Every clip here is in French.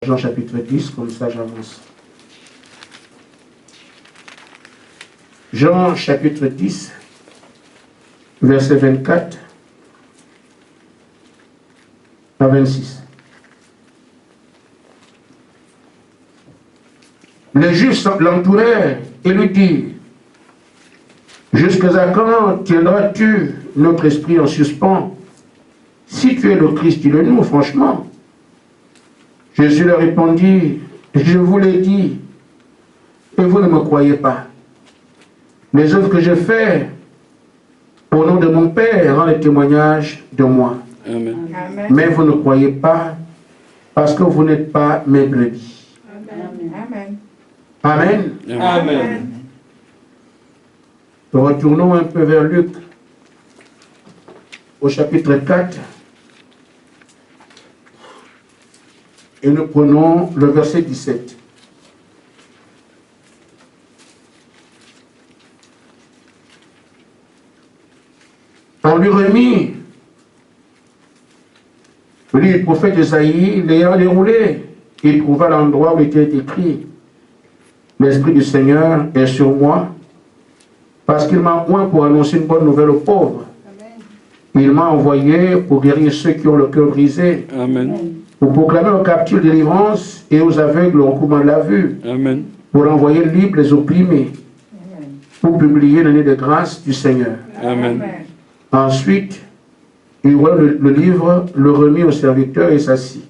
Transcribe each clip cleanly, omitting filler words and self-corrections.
Jean chapitre 10, comme ça j'avance. Jean chapitre 10, verset 24 à 26. Les Juifs l'entourèrent et lui dirent: jusqu'à quand tiendras-tu notre esprit en suspens? Si tu es le Christ, dis-le-nous franchement. Jésus leur répondit: je vous l'ai dit, et vous ne me croyez pas. Les œuvres que je fais au nom de mon Père rendent le témoignage de moi. Amen. Mais vous ne croyez pas parce que vous n'êtes pas mes brebis. Amen. Amen. Amen. Retournons un peu vers Luc, au chapitre 4, et nous prenons le verset 17. On lui remit, lui, le prophète Isaïe, l'ayant déroulé, il trouva l'endroit où était écrit: l'Esprit du Seigneur est sur moi, parce qu'il m'a oint pour annoncer une bonne nouvelle aux pauvres. Il m'a envoyé pour guérir ceux qui ont le cœur brisé, Amen. pour proclamer aux captifs délivrance et aux aveugles le recouvrement de la vue, Amen. pour envoyer libres les opprimés, pour publier l'année de grâce du Seigneur. Amen. Ensuite, il ouvrit le livre, le remit au serviteur et s'assit.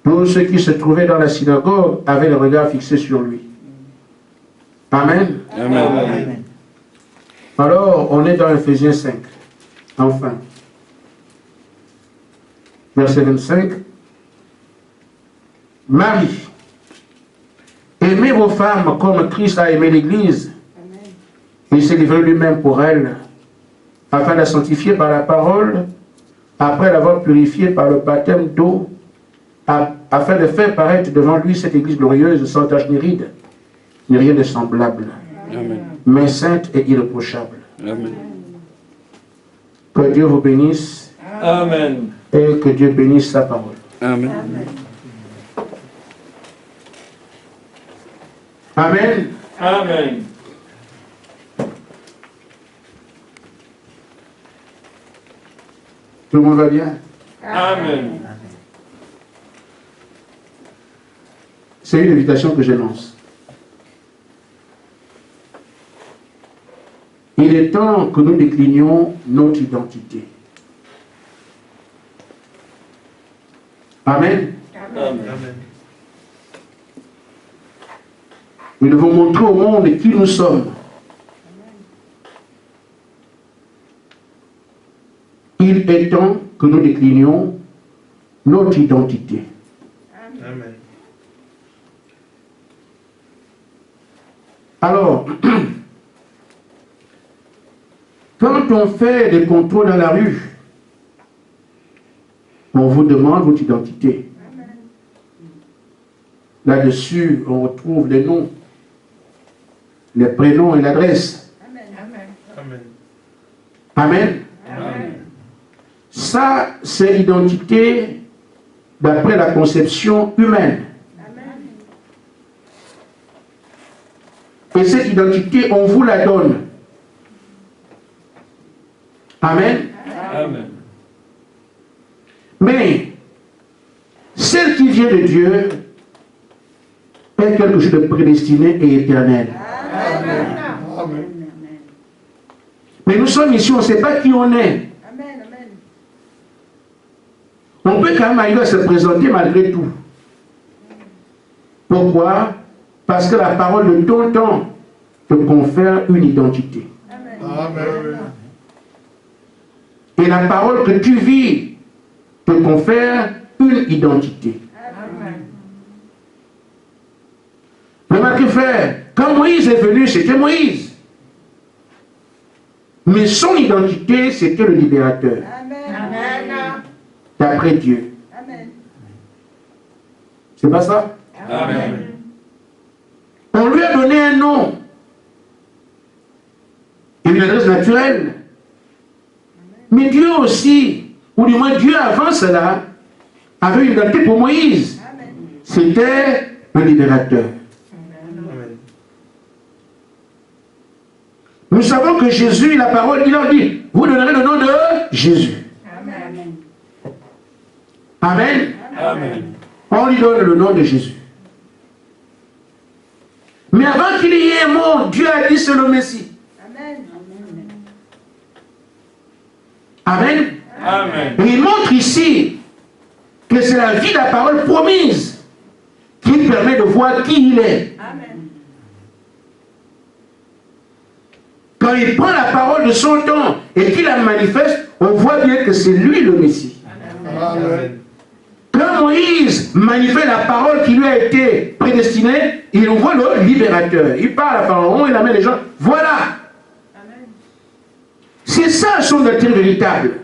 Tous ceux qui se trouvaient dans la synagogue avaient le regard fixé sur lui. Amen. Amen. Alors, on est dans Ephésiens 5. Enfin. Verset 25. Marie, aimez vos femmes comme Christ a aimé l'Église. Il s'est livré lui-même pour elle, afin de la sanctifier par la parole, après l'avoir purifiée par le baptême d'eau, afin de faire paraître devant lui cette Église glorieuse, sans tache ni ride, ni rien de semblable, Amen. mais sainte et irréprochable. Amen. Que Dieu vous bénisse Amen. et que Dieu bénisse sa parole. Amen. Amen. Amen. Tout le monde va bien? Amen. C'est une invitation que je lance. Il est temps que nous déclinions notre identité. Amen. Amen. Nous devons montrer au monde qui nous sommes. Il est temps que nous déclinions notre identité. Amen. Alors, quand on fait des contrôles dans la rue, on vous demande votre identité. Là-dessus, on retrouve les noms, les prénoms et l'adresse. Amen. Amen. Amen. Ça, c'est l'identité d'après la conception humaine. Et cette identité, on vous la donne. Amen. Amen. Mais, celle qui vient de Dieu est quelque chose de prédestiné et éternel. Amen. Mais nous sommes ici, on ne sait pas qui on est. On peut quand même arriver à se présenter malgré tout. Pourquoi? Parce que la parole de ton temps te confère une identité. Amen. Et la parole que tu vis te confère une identité. Remarquez, frère, quand Moïse est venu, c'était Moïse. Mais son identité, c'était le libérateur. D'après Dieu. C'est pas ça? Amen. On lui a donné un nom. Une adresse naturelle. Mais Dieu aussi, ou du moins Dieu avant cela, avait une identité pour Moïse. C'était le libérateur. Amen. Nous savons que Jésus, la parole, il leur dit, vous donnerez le nom de Jésus. Amen. Amen. Amen. On lui donne le nom de Jésus. Mais avant qu'il y ait un mot, Dieu a dit c'est le Messie. Amen. Amen. Amen. Et il montre ici que c'est la vie de la parole promise qui permet de voir qui il est. Amen. Quand il prend la parole de son temps et qu'il la manifeste, on voit bien que c'est lui le Messie. Amen. Quand Moïse manifeste la parole qui lui a été prédestinée, il voit le libérateur. Il parle à Pharaon, il amène les gens. Voilà. Amen. C'est ça son doctrine véritable.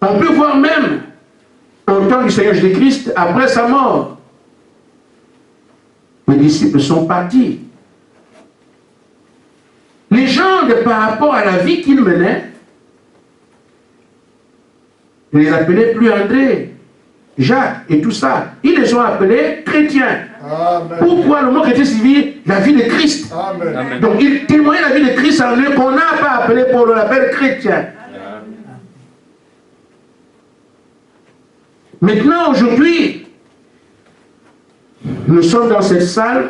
On peut voir même au temps du Seigneur Jésus-Christ, après sa mort, les disciples sont partis. Les gens, par rapport à la vie qu'ils menaient, ils ne les appelaient plus André, Jacques et tout ça. Ils les ont appelés chrétiens. Amen. Pourquoi le mot chrétien signifie la vie de Christ? Amen. Amen. Donc ils témoignaient la vie de Christ en eux qu'on n'a pas appelé pour le label chrétien. Maintenant, aujourd'hui, nous sommes dans cette salle,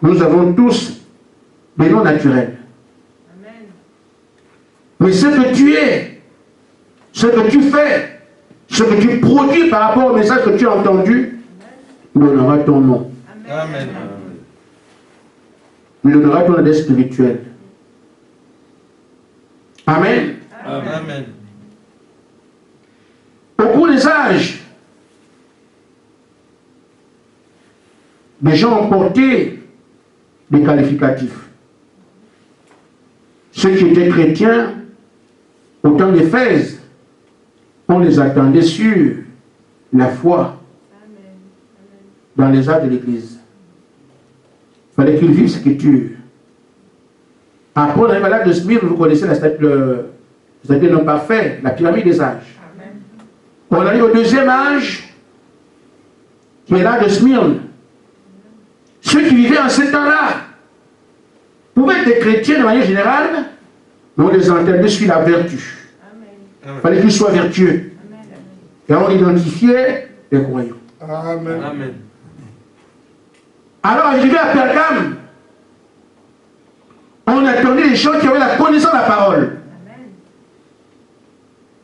nous avons tous des noms naturels. Amen. Mais ce que tu es, ce que tu fais, ce que tu produis par rapport au message que tu as entendu, il donnera ton nom. Amen. Il donnera ton aide spirituelle. Amen. Amen. Au cours des âges, les gens ont porté des qualificatifs. Ceux qui étaient chrétiens, au temps d'Éphèse, on les attendait sur la foi dans les âges de l'Église. Il fallait qu'ils vivent ce Écriture. Après, on arrive à l'âge de Smyrne, vous connaissez la statue non parfait, la pyramide des âges. On arrive au deuxième âge, qui est l'âge de Smyrne. Ceux qui vivaient en ce temps-là pouvaient être chrétiens de manière générale, mais on les entendait sur la vertu. Il fallait qu'ils soient vertueux. Et on identifiait les croyants. Amen. Amen. Alors, arrivé à Pergame, on attendait les gens qui avaient la connaissance de la parole.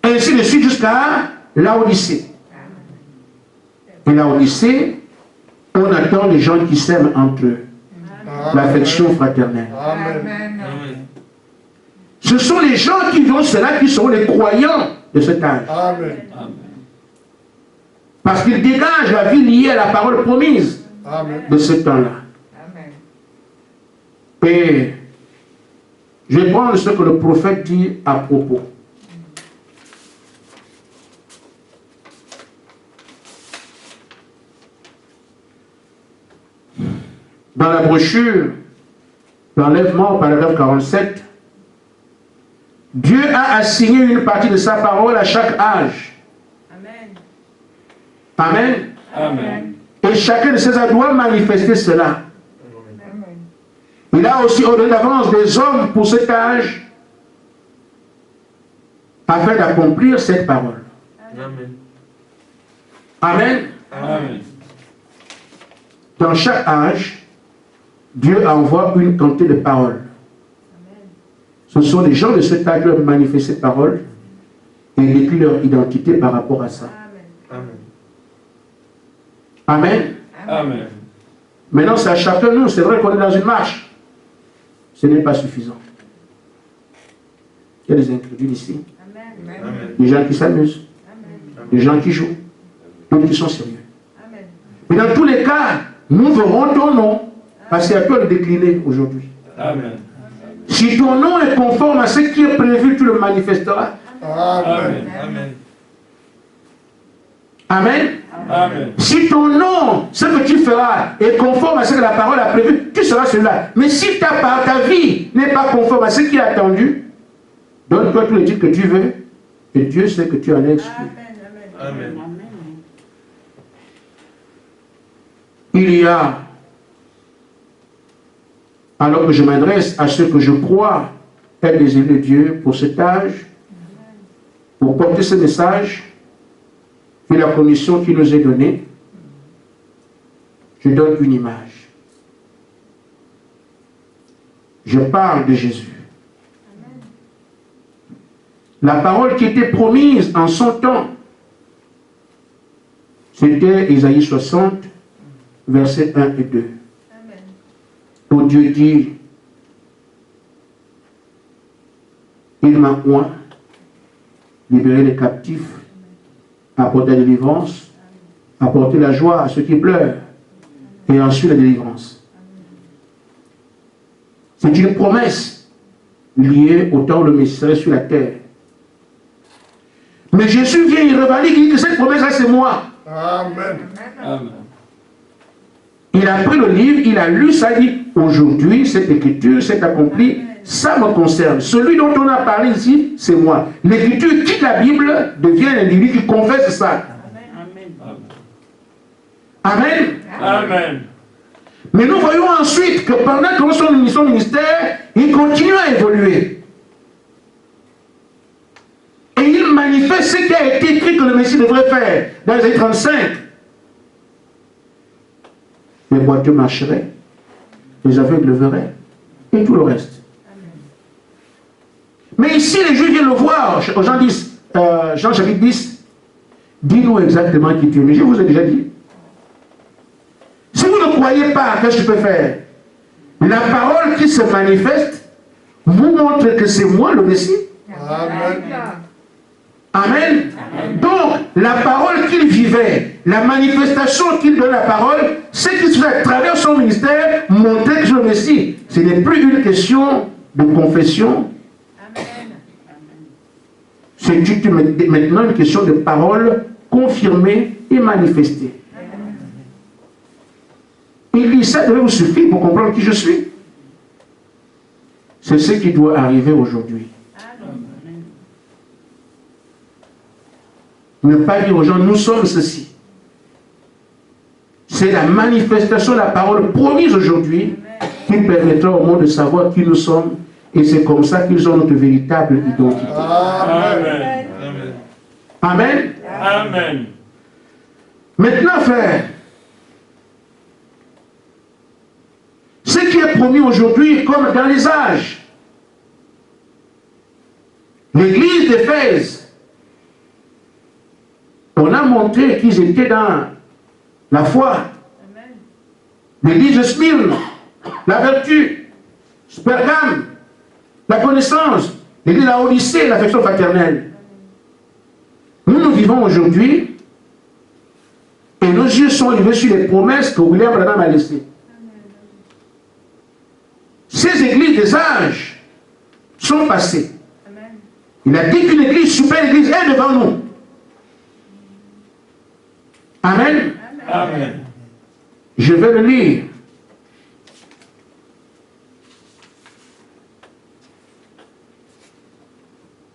Et ainsi de suite jusqu'à Laodicée. Et Laodicée, on attend les gens qui s'aiment entre eux. L'affection fraternelle. Amen. Ce sont les gens qui vont cela qui seront les croyants de cet âge. Amen. Parce qu'ils dégagent la vie liée à la parole promise Amen. de ce temps-là. Et je vais prendre ce que le prophète dit à propos. Dans la brochure, l'enlèvement, paragraphe 47, Dieu a assigné une partie de sa parole à chaque âge. Amen. Amen. Et chacun de ces âges doit manifester cela. Il a aussi ordonné d'avance des hommes pour cet âge afin d'accomplir cette parole. Amen. Amen. Amen. Dans chaque âge, Dieu envoie une quantité de paroles. Ce sont les gens de cet âge qui doivent manifester cette parole et décrire leur identité par rapport à ça. Amen. Amen. Amen. Maintenant, c'est à chacun de nous. C'est vrai qu'on est dans une marche. Ce n'est pas suffisant. Il y a des incrédules ici. Amen. Des gens qui s'amusent. Des gens qui jouent. D'autres qui sont sérieux. Mais dans tous les cas, nous verrons ton nom. Parce qu'il y a peur de décliner aujourd'hui. Amen. Si ton nom est conforme à ce qui est prévu, tu le manifesteras. Amen. Amen. Amen. Amen. Si ton nom, ce que tu feras, est conforme à ce que la parole a prévu, tu seras celui-là. Mais si ta vie n'est pas conforme à ce qui est attendu, donne-toi tous les titres que tu veux, et Dieu sait que tu en es exclu. Amen. Il y a, alors que je m'adresse à ceux que je crois être des élus de Dieu pour cet âge, pour porter ce message et la commission qui nous est donnée, je donne une image. Je parle de Jésus. La parole qui était promise en son temps, c'était Isaïe 60, versets 1 et 2. Amen. Où Dieu dit, il m'a oint, libéré les captifs, apporter la délivrance, apporter la joie à ceux qui pleurent, et ensuite la délivrance. C'est une promesse liée au temps où le Messie serait sur la terre. Mais Jésus vient, il revalide, il dit que cette promesse-là, c'est moi. Amen. Amen. Il a pris le livre, il a lu ça, il dit, aujourd'hui, cette écriture s'est accomplie, ça me concerne. Celui dont on a parlé ici, c'est moi. L'écriture quitte la Bible, devient un individu qui confesse ça. Amen. Amen. Mais nous voyons ensuite que pendant que son ministère, il continue à évoluer. Et il manifeste ce qui a été écrit que le Messie devrait faire. Dans les 35. Les boiteux marcheraient, les aveugles le verraient, et tout le reste. Mais ici, les Juifs viennent le voir. Jean chapitre 10, dis-nous exactement qui tu es. Mais je vous ai déjà dit. Si vous ne croyez pas, qu'est-ce que je peux faire? La parole qui se manifeste vous montre que c'est moi le Messie. Amen. Amen. Donc, la parole qu'il vivait, la manifestation qu'il donnait la parole, ce qui se fait à travers son ministère, montrait que c'est le Messie. Ce n'est plus une question de confession. C'est maintenant une question de parole confirmée et manifestée. Il dit, ça devait vous suffire pour comprendre qui je suis. C'est ce qui doit arriver aujourd'hui. Ne pas dire aux gens, nous sommes ceci. C'est la manifestation de la parole promise aujourd'hui qui permettra au monde de savoir qui nous sommes. Et c'est comme ça qu'ils ont notre véritable identité. Amen. Amen. Amen. Maintenant, frère, ce qui est promis aujourd'hui, comme dans les âges, l'église d'Éphèse, on a montré qu'ils étaient dans la foi. L'église de Smyrne, la vertu, Pergame, la connaissance, l'église de la Odyssée, l'affection fraternelle. Nous vivons aujourd'hui et nos yeux sont rivés sur les promesses que William Branham a laissées. Ces églises des âges sont passées. Il a dit qu'une église, super église, est devant nous. Amen. Amen. Je vais le lire.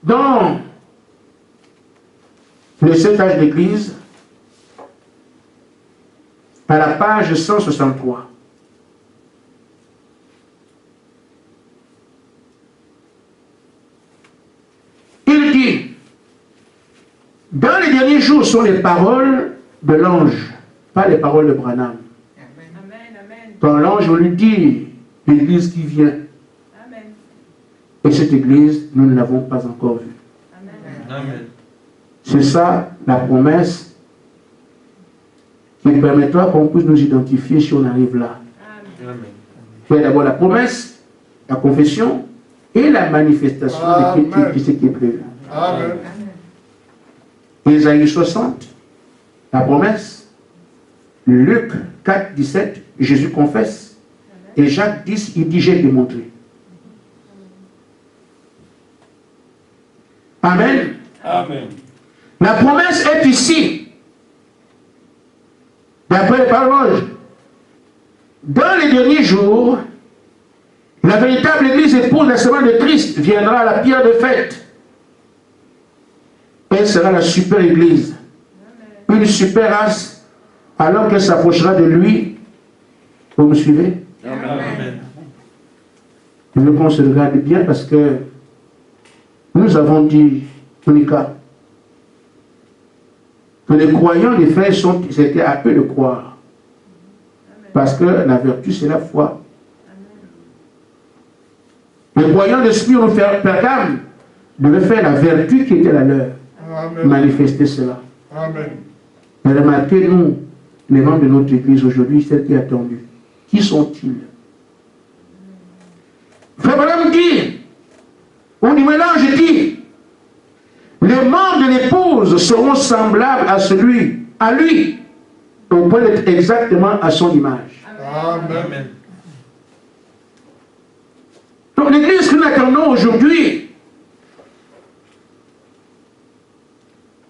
Dans le 7 âge d'église, à la page 163. Il dit, dans les derniers jours sont les paroles de l'ange, pas les paroles de Branham. Quand l'ange lui dit, l'église qui vient, et cette église, nous ne l'avons pas encore vue. Amen. C'est ça la promesse qui permettra qu'on puisse nous identifier si on arrive là. Amen. Il y a d'abord la promesse, la confession et la manifestation de ce qui est prévu. Amen. Isaïe 60, la promesse. Luc 4, 17, Jésus confesse. Et Jacques 10, il dit, j'ai démontré. Amen. Amen. La promesse est ici. D'après les paroles, dans les derniers jours, la véritable église épouse la semaine de Christ viendra à la pierre de fête. Elle sera la super église. une super race, alors qu'elle s'approchera de lui. Vous me suivez? Amen. Je veux qu'on se regarde bien parce que nous avons dit, Monica, que les croyants, les frères, c'était à eux de croire. Parce que la vertu, c'est la foi. Les croyants de Smyrne ou Pergame devaient faire la vertu qui était la leur. Amen. Manifester cela. Amen. Mais remarquez, nous, les membres de notre église aujourd'hui, celle qui est attendue. Qui sont-ils? Frère Branham dit, on y mélange dit, les membres de l'épouse seront semblables à lui, au point d'être exactement à son image. Amen. Donc l'église que nous attendons aujourd'hui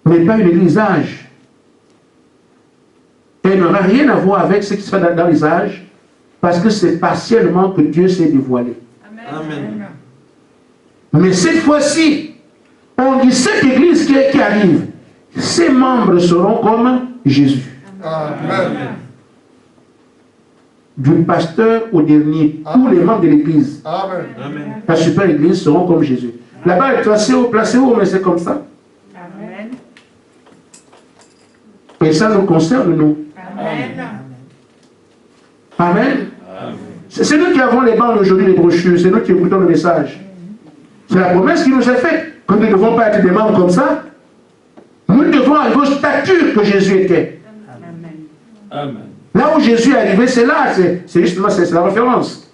n'est pas une église âge. Elle n'aura rien à voir avec ce qui se fait dans les âges, parce que c'est partiellement que Dieu s'est dévoilé. Amen. Mais cette fois-ci, on dit cette église qui arrive, ses membres seront comme Jésus. Amen. Du pasteur au dernier, tous les membres de l'église, Amen. Amen. la super église seront comme Jésus. Là-bas, elle est placée haut, mais c'est comme ça. Amen. Et ça nous concerne, nous. Amen. Amen. C'est nous qui avons les bandes aujourd'hui, les brochures, c'est nous qui écoutons le message. C'est la promesse qui nous est faite, que nous ne devons pas être des membres comme ça. Nous devons arriver au statut que Jésus était. Amen. Amen. Là où Jésus est arrivé, c'est là, c'est justement c'est la référence.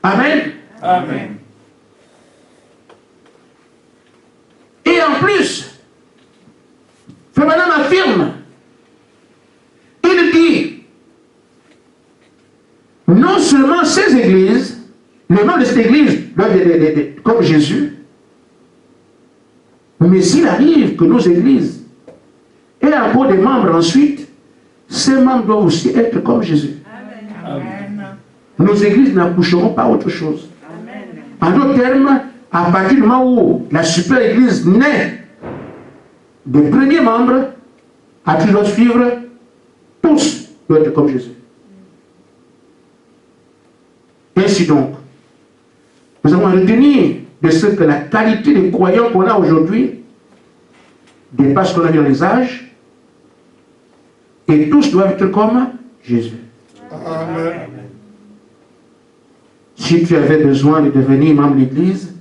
Amen. Amen. Et en plus, Frère Branham affirme, il dit, non seulement ces églises, les membres de cette église doivent être comme Jésus, mais s'il arrive que nos églises aient encore des membres ensuite, ces membres doivent aussi être comme Jésus. Amen. Nos églises n'accoucheront pas autre chose. Amen. En d'autres termes, à partir du moment où la super église naît des premiers membres, à qui doivent suivre, tous doivent être comme Jésus. Ainsi donc, nous avons retenir de ce que la qualité des croyants qu'on a aujourd'hui dépasse ce qu'on a vu dans les âges, et tous doivent être comme Jésus. Amen. Si tu avais besoin de devenir membre de l'église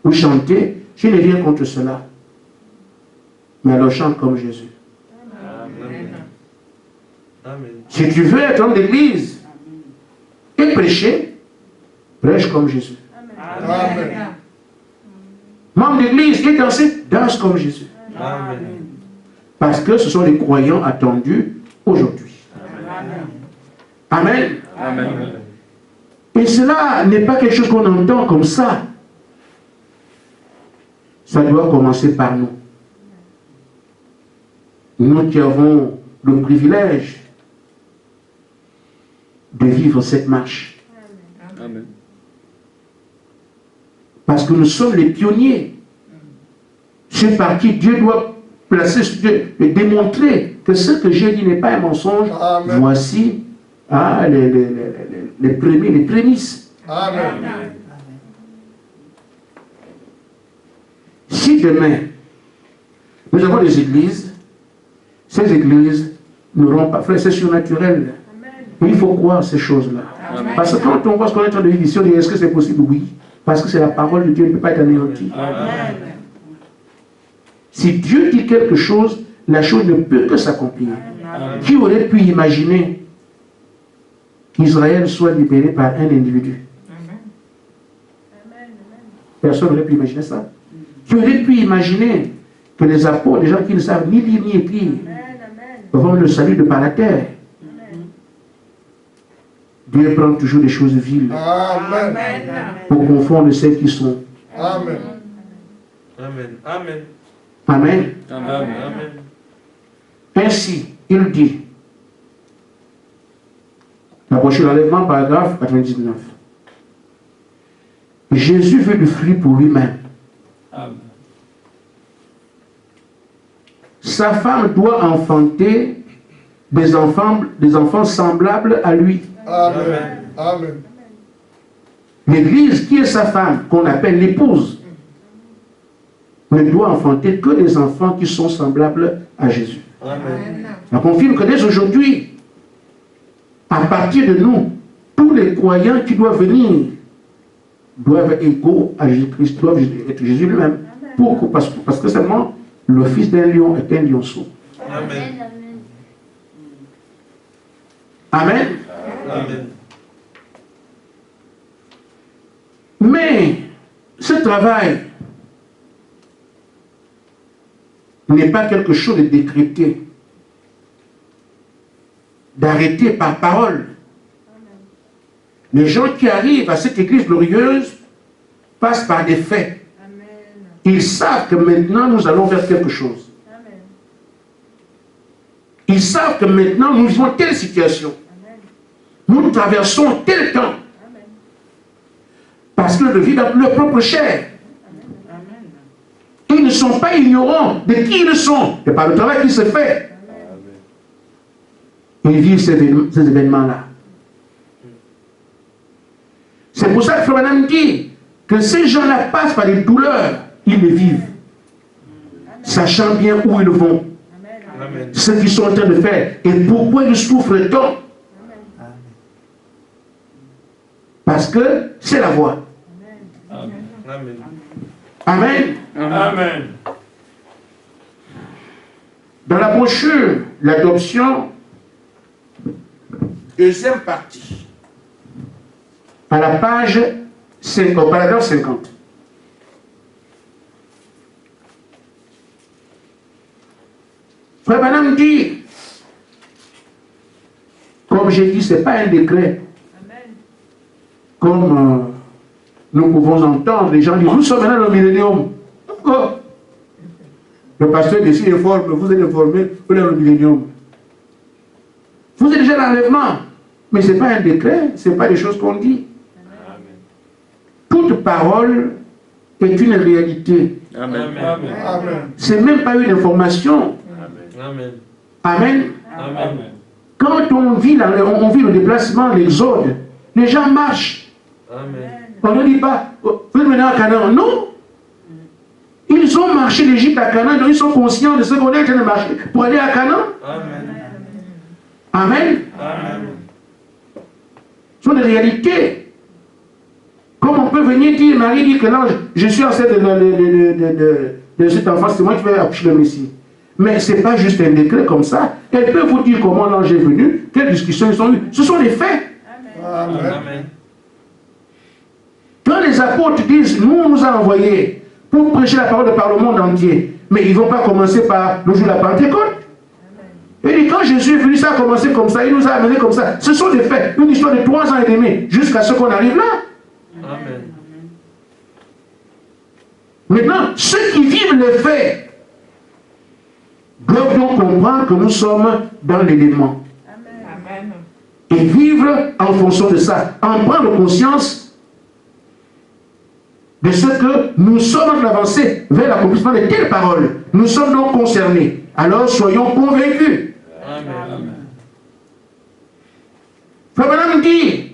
ou chanter, je n'ai rien contre cela. Mais alors chante comme Jésus. Amen. Amen. Si tu veux être membre d'église et prêcher, prêche comme Jésus. Amen. Membre d'église et danser, danse comme Jésus. Amen. Parce que ce sont les croyants attendus aujourd'hui. Amen. Amen. Et cela n'est pas quelque chose qu'on entend comme ça. Ça doit commencer par nous. Nous qui avons le privilège de vivre cette marche. Amen. Parce que nous sommes les pionniers. C'est par qui Dieu doit placer, et démontrer que ce que j'ai dit n'est pas un mensonge. Amen. Voici les prémices. Amen. Si demain, nous avons des églises, ces églises n'auront pas fait, c'est surnaturel. Mais il faut croire ces choses-là. Parce que quand on voit ce qu'on est en train de vivre ici, on dit est-ce que c'est possible? Oui. Parce que c'est la parole de Dieu, elle ne peut pas être anéantie. Amen. Si Dieu dit quelque chose, la chose ne peut que s'accomplir. Amen. Qui aurait pu imaginer qu'Israël soit libéré par un individu? Personne n'aurait pu imaginer ça. Qui aurait pu imaginer que les apôtres, des gens qui ne savent ni lire ni écrire, vont le salut de par la terre? Dieu prend toujours des choses viles Amen. pour confondre celles qui sont. Amen. Amen. Amen. Amen. Amen. Ainsi, il dit, la brochure d'enlèvement, paragraphe 99. Jésus veut du fruit pour lui-même. Amen. sa femme doit enfanter des enfants semblables à lui. Amen. Amen. L'Église, qui est sa femme, qu'on appelle l'épouse, ne doit enfanter que des enfants qui sont semblables à Jésus. Amen. On confirme que dès aujourd'hui, à partir de nous, tous les croyants qui doivent venir doivent être égaux à Jésus-Christ, doivent être Jésus lui-même. Pourquoi? Parce que seulement le fils d'un lion est un lionceau. Amen. Amen. Amen. Mais ce travail n'est pas quelque chose de décrété, d'arrêté par parole. Les gens qui arrivent à cette église glorieuse passent par des faits. Ils savent que maintenant nous allons vers quelque chose. Ils savent que maintenant nous vivons telle situation. Nous traversons tel temps. Parce que le vivent dans leur propre chair. Ils ne sont pas ignorants de qui ils sont et par le travail qui se fait. Ils vivent ces événements-là. C'est pour ça que Frère Branham dit que ces gens-là passent par des douleurs, ils les vivent, sachant bien où ils vont, ce qu'ils sont en train de faire et pourquoi ils souffrent tant. Parce que c'est la voie. Amen. Amen. Amen. Dans la brochure, l'adoption, deuxième partie, à la page 5, au paragraphe 50. Frère Branham dit, comme j'ai dit, ce n'est pas un décret. Comme nous pouvons entendre, les gens disent, nous sommes maintenant dans le millénium. Pourquoi? Le pasteur décide de former, vous êtes formé pour le millénium. Vous êtes déjà dans l'enlèvement. Mais ce n'est pas un décret, ce n'est pas des choses qu'on dit. Amen. Toute parole est une réalité. Amen. Amen. Ce n'est même pas une information. Amen. Amen. Amen. Quand on vit le déplacement, l'exode, les gens marchent. Amen. On ne dit pas, vous êtes maintenant à Canaan. Non. Ils ont marché d'Égypte à Canaan, donc ils sont conscients de ce qu'on est en train de marcher pour aller à Canaan. Amen. Amen. Amen. Ce sont des réalités. Comme on peut venir dire, Marie dit que l'ange, je suis enceinte de cet enfant, c'est moi qui vais accoucher le Messie. Mais ce n'est pas juste un décret comme ça. Elle peut vous dire comment l'ange est venu, quelles discussions ils ont eues. Ce sont des faits. Amen. Amen. Quand les apôtres disent, nous on nous a envoyés pour prêcher la parole par le monde entier, mais ils ne vont pas commencer par le jour de la Pentecôte. Et quand Jésus est venu, ça a commencé comme ça, il nous a amenés comme ça. Ce sont des faits, une histoire de 3 ans et demi, jusqu'à ce qu'on arrive là. Amen. Maintenant, ceux qui vivent les faits doivent donc comprendre que nous sommes dans l'élément. Amen. Et vivre en fonction de ça, en prendre conscience de ce que nous sommes en avancée vers l'accomplissement de telles paroles. Nous sommes donc concernés. Alors soyons convaincus. Amen. Frère Branham dit,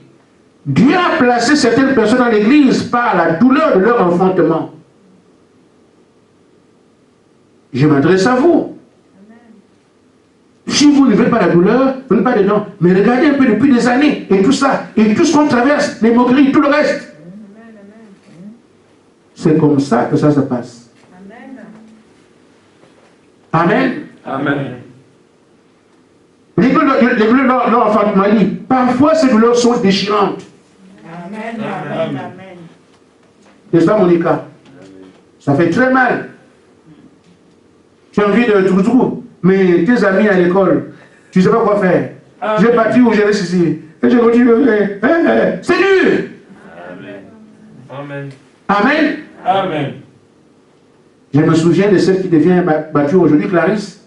Dieu a placé certaines personnes dans l'église par la douleur de leur enfantement. Je m'adresse à vous. Si vous ne voulez pas la douleur, vous n'êtes pas dedans. Mais regardez un peu depuis des années, et tout ça, et tout ce qu'on traverse, les moqueries, tout le reste. C'est comme ça que ça se passe. Amen. Amen. Les douleurs de l'enfantement, parfois ces douleurs sont déchirantes. Amen. Amen. N'est-ce pas, Monica? Ça fait très mal. Tu as envie de tout, mais tes amis à l'école, tu ne sais pas quoi faire. J'ai battu ou j'ai resté ici. Et je continue. C'est dur. Amen. Amen. Amen. Je me souviens de celle qui devient battue aujourd'hui, Clarisse.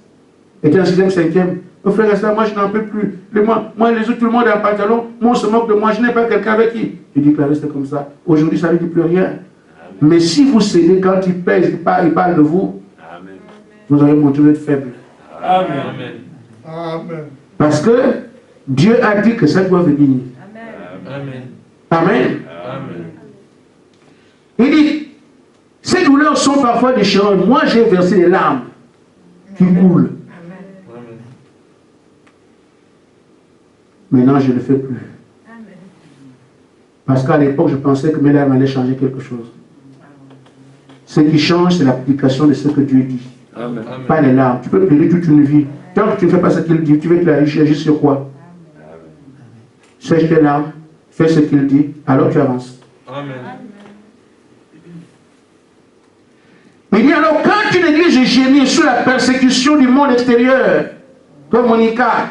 Était en 6e, 5e. Mon frère et soeur, moi je n'en peux plus. Moi, les autres, tout le monde est en pantalon. Moi, on se moque de moi. Je n'ai pas quelqu'un avec qui. Je dis, Clarisse, c'est comme ça. Aujourd'hui, ça ne dit plus rien. Mais si vous cédez quand il pèse, il parle de vous. Amen. vous allez continuer d'être faible. Amen. Amen. Parce que Dieu a dit que ça doit venir. Amen. Amen. Amen. Il dit, ces douleurs sont parfois déchirantes. Moi, j'ai versé des larmes qui coulent. Amen. Maintenant, je ne le fais plus. Parce qu'à l'époque, je pensais que mes larmes allaient changer quelque chose. Ce qui change, c'est l'application de ce que Dieu dit. Amen. Pas les larmes. Tu peux pleurer toute une vie. Tant que tu ne fais pas ce qu'il dit, tu veux agir sur quoi? Sèche tes larmes, fais ce qu'il dit, alors tu avances. Amen. Il dit alors, quand une église est gémie sous la persécution du monde extérieur, comme Monica,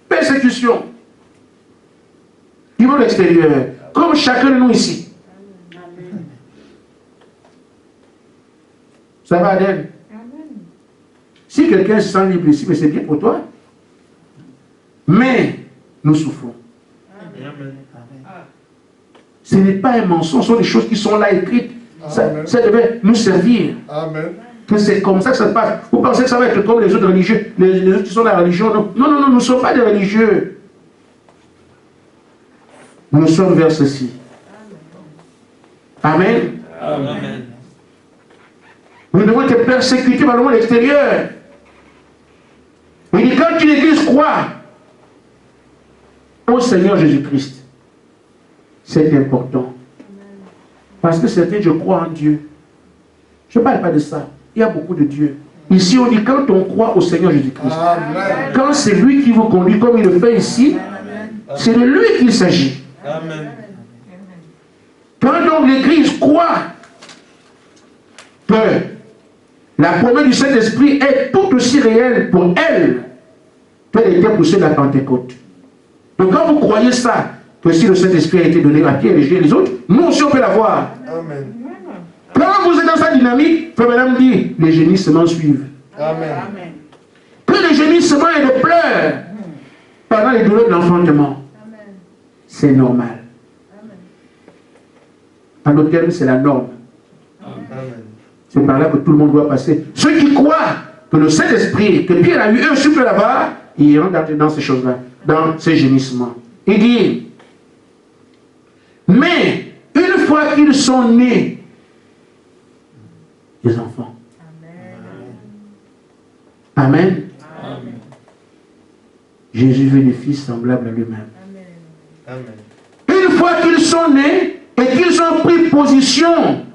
persécution du monde extérieur, comme chacun de nous ici. Ça va, Adèle? Si quelqu'un se sent libre ici, mais c'est bien pour toi. Mais nous souffrons. Amen. Ce n'est pas un mensonge, ce sont des choses qui sont là écrites. Ça devait nous servir. Amen. Que c'est comme ça que ça se passe. Vous pensez que ça va être comme les autres religieux, les autres qui sont dans la religion? Non, non, non, non, nous ne sommes pas des religieux. Nous sommes vers ceci. Amen. Amen. Nous devons être persécutés par le monde extérieur. Il dit, quand une église croit au Seigneur Jésus-Christ, c'est important. Parce que certains, je crois en Dieu. Je ne parle pas de ça. Il y a beaucoup de Dieu. Ici, on dit, quand on croit au Seigneur Jésus-Christ, quand c'est lui qui vous conduit comme il le fait ici, c'est de lui qu'il s'agit. Amen. Quand donc l'Église croit que la promesse du Saint-Esprit est tout aussi réelle pour elle qu'elle était pour ceux de la Pentecôte. Donc quand vous croyez ça, que si le Saint-Esprit a été donné à Pierre, les autres, nous aussi on peut l'avoir. Amen. Quand vous êtes dans sa dynamique, Frère Madame dit, les gémissements suivent. Amen. Que les gémissements et les pleurs pendant les douleurs de l'enfantement, c'est normal. En d'autres termes, c'est la norme. Amen. C'est par là que tout le monde doit passer. Ceux qui croient que le Saint-Esprit, que Pierre a eu un souffle là-bas, ils rentrent dans ces choses-là, dans ces gémissements. Il dit, mais une fois qu'ils sont nés, les enfants. Amen. Amen. Jésus veut des fils semblables à lui-même. Amen. Une fois qu'ils sont nés et qu'ils ont pris position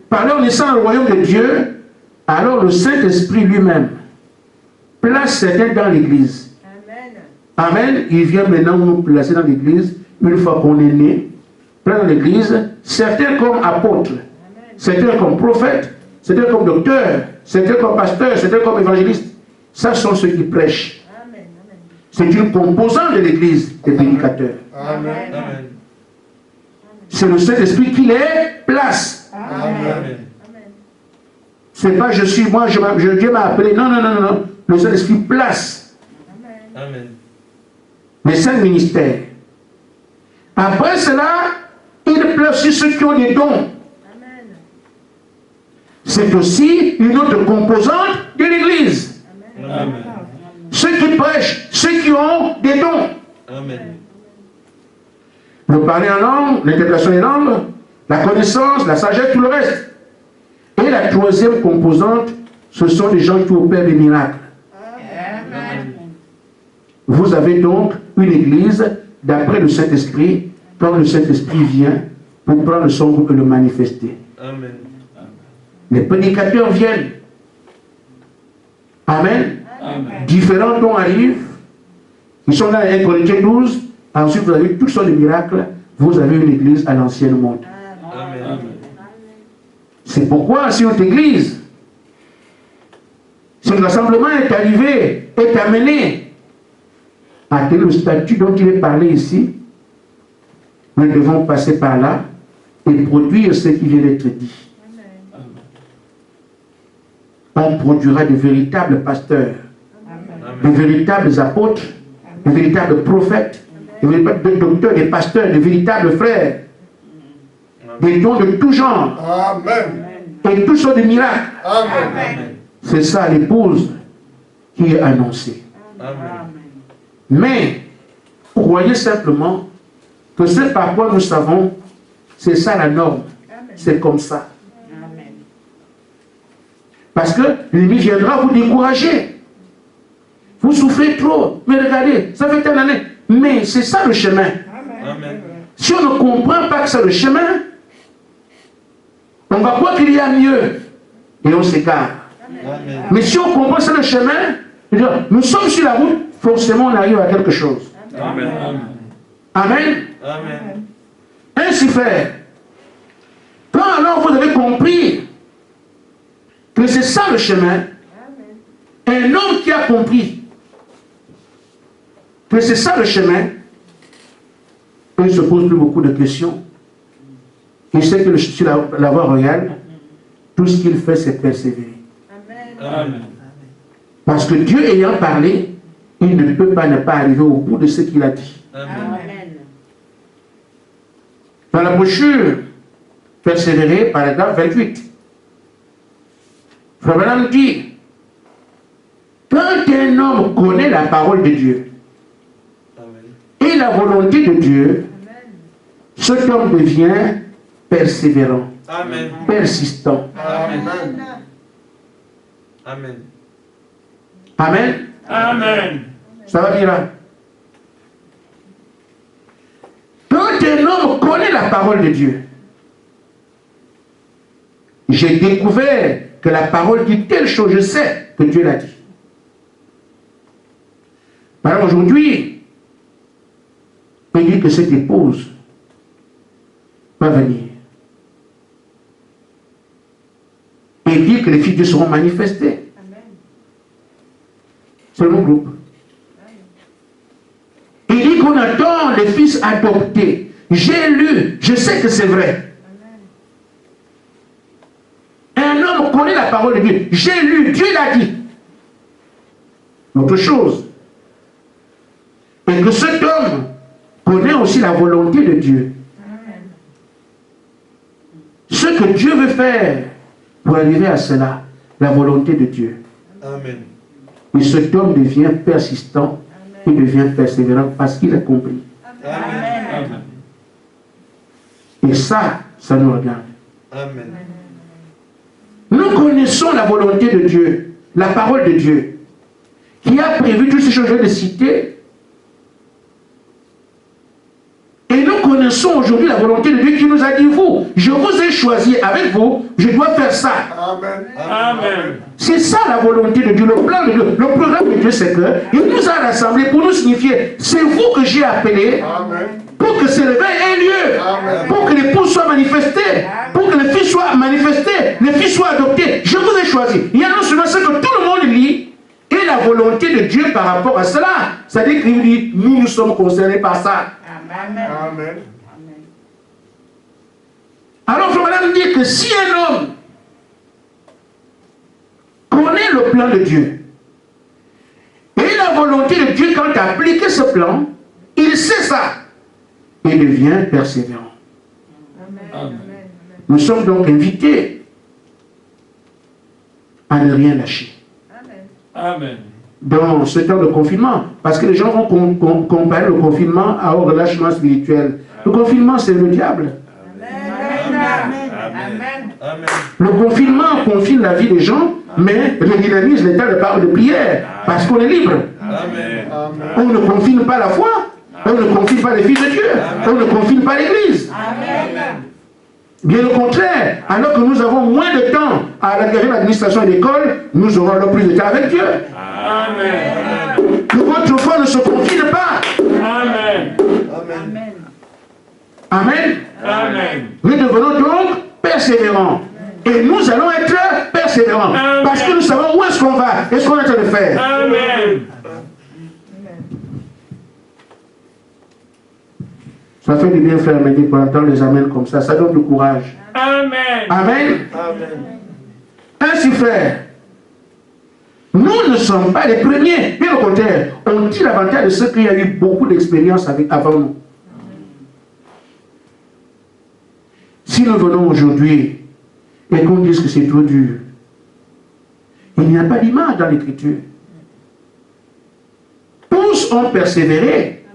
par leur naissance dans le royaume de Dieu, alors le Saint-Esprit lui-même place certains dans l'église. Amen. Il vient maintenant nous placer dans l'église, une fois qu'on est né, place dans l'église, certains comme apôtres, certains comme prophètes, certains comme docteurs, certains comme pasteurs, certains comme évangélistes. Ça sont ceux qui prêchent. C'est une composante de l'église des prédicateurs. Amen. Amen. C'est le Saint-Esprit qui les place. Amen. C'est pas je suis, moi, Dieu m'a appelé. Non, non, non, non. Le Saint-Esprit place Amen. les saints ministères. Après cela, il place sur ceux qui ont des dons. C'est aussi une autre composante de l'église. Amen. Ceux qui prêchent, ceux qui ont des dons. Amen. Le parler en langue, l'interprétation des langues, la connaissance, la sagesse, tout le reste. Et la troisième composante, ce sont les gens qui opèrent des miracles. Vous avez donc une église d'après le Saint-Esprit, quand le Saint-Esprit vient pour prendre son groupe et le manifester. Amen. Les prédicateurs viennent. Amen. Amen. Différents dons arrivent. Ils sont là à 1 Corinthiens 12. Ensuite, vous avez toutes sortes de miracles. Vous avez une église à l'ancienne monde. Amen. C'est pourquoi si notre église, si le rassemblement est arrivé, est amené à atteindre le statut dont il est parlé ici, nous devons passer par là et produire ce qui vient d'être dit. On produira de véritables pasteurs, de véritables apôtres, de véritables prophètes, de véritables docteurs, des pasteurs, de véritables frères, des dons de tout genre. Amen. et toutes sortes de miracles. Amen. C'est ça l'épouse qui est annoncée. Amen. Mais, croyez simplement que ce par quoi nous savons, c'est ça la norme. C'est comme ça. Parce que l'ennemi viendra vous décourager. Vous souffrez trop. Mais regardez, ça fait telle année. Mais c'est ça le chemin. Amen. Si on ne comprend pas que c'est le chemin, on va croire qu'il y a mieux. Et on s'égare. Amen. Mais si on comprend que c'est le chemin, nous sommes sur la route, forcément on arrive à quelque chose. Amen. Amen. Amen. Ainsi fait, quand alors vous avez compris que c'est ça le chemin, un homme qui a compris que c'est ça le chemin, il ne se pose plus beaucoup de questions. Il sait que sur la voie royale, tout ce qu'il fait, c'est persévérer. Amen. Parce que Dieu ayant parlé, il ne peut pas ne pas arriver au bout de ce qu'il a dit. Amen. Dans la brochure Persévérer, paragraphe 28, Frère Branham dit, quand un homme connaît la parole de Dieu et la volonté de Dieu, cet homme devient persévérant, Amen. persistant. Amen. Amen. Amen. Ça va bien là. Quand un homme connaît la parole de Dieu, j'ai découvert que la parole dit telle chose, je sais que Dieu l'a dit. Alors aujourd'hui, il dit que cette épouse va venir. Il dit que les filles de Dieu seront manifestées. C'est le même groupe. Il dit qu'on attend les fils adoptés. J'ai lu, je sais que c'est vrai. Un homme connaît la parole de Dieu. J'ai lu, Dieu l'a dit. Autre chose. Et que cet homme connaît aussi la volonté de Dieu. Ce que Dieu veut faire pour arriver à cela, la volonté de Dieu. Amen. Et cet homme devient persistant, il devient persévérant parce qu'il a compris. Amen. Et ça nous regarde. Amen. Nous connaissons la volonté de Dieu, la parole de Dieu, qui a prévu toutes ces choses que je viens de citer. Et nous connaissons aujourd'hui la volonté de Dieu qui nous a dit, vous, je vous ai choisi avec vous, je dois faire ça. Amen. Amen. C'est ça la volonté de Dieu, le plan de Dieu. Le programme de Dieu, c'est qu'il nous a rassemblés pour nous signifier, c'est vous que j'ai appelé Amen. pour que ce réveil ait lieu, Amen. pour que l'épouse soit manifestée, pour que les filles soient manifestées, les filles soient adoptées. Je vous ai choisi. Il y a non seulement ce que tout le monde lit, et la volonté de Dieu par rapport à cela. C'est-à-dire qu'il dit, nous sommes concernés par ça. Amen. Amen. Alors, je voudrais dire que si un homme connaît le plan de Dieu et la volonté de Dieu quand il a appliqué ce plan, il sait ça et devient persévérant. Amen. Nous sommes donc invités à ne rien lâcher Amen. dans ce temps de confinement, parce que les gens vont comparer le confinement au relâchement spirituel. Le confinement, c'est le diable. Amen. Le confinement confine la vie des gens, mais redynamisme l'état de parole de prière, parce qu'on est libre. Amen. On ne confine pas la foi, on ne confine pas les fils de Dieu, on ne confine pas l'Église. Bien au contraire, alors que nous avons moins de temps à l'administration et l'école, nous aurons le plus de temps avec Dieu. Amen. Que votre foi ne se confine pas. Amen. Amen. Amen. Nous devenons donc persévérants. Et nous allons être persévérants. Amen. Parce que nous savons où est-ce qu'on va et ce qu'on est en train de faire. Amen. Ça fait du bien, frère Mehdi, pour entendre les amens comme ça. Ça donne du courage. Amen. Amen. Amen. Ainsi, frère, nous ne sommes pas les premiers. Bien au contraire, on dit l'avantage de ceux qui ont eu beaucoup d'expérience avant nous. Si nous venons aujourd'hui et qu'on dise que c'est trop dur. Il n'y a pas d'image dans l'Écriture. Tous ont persévéré.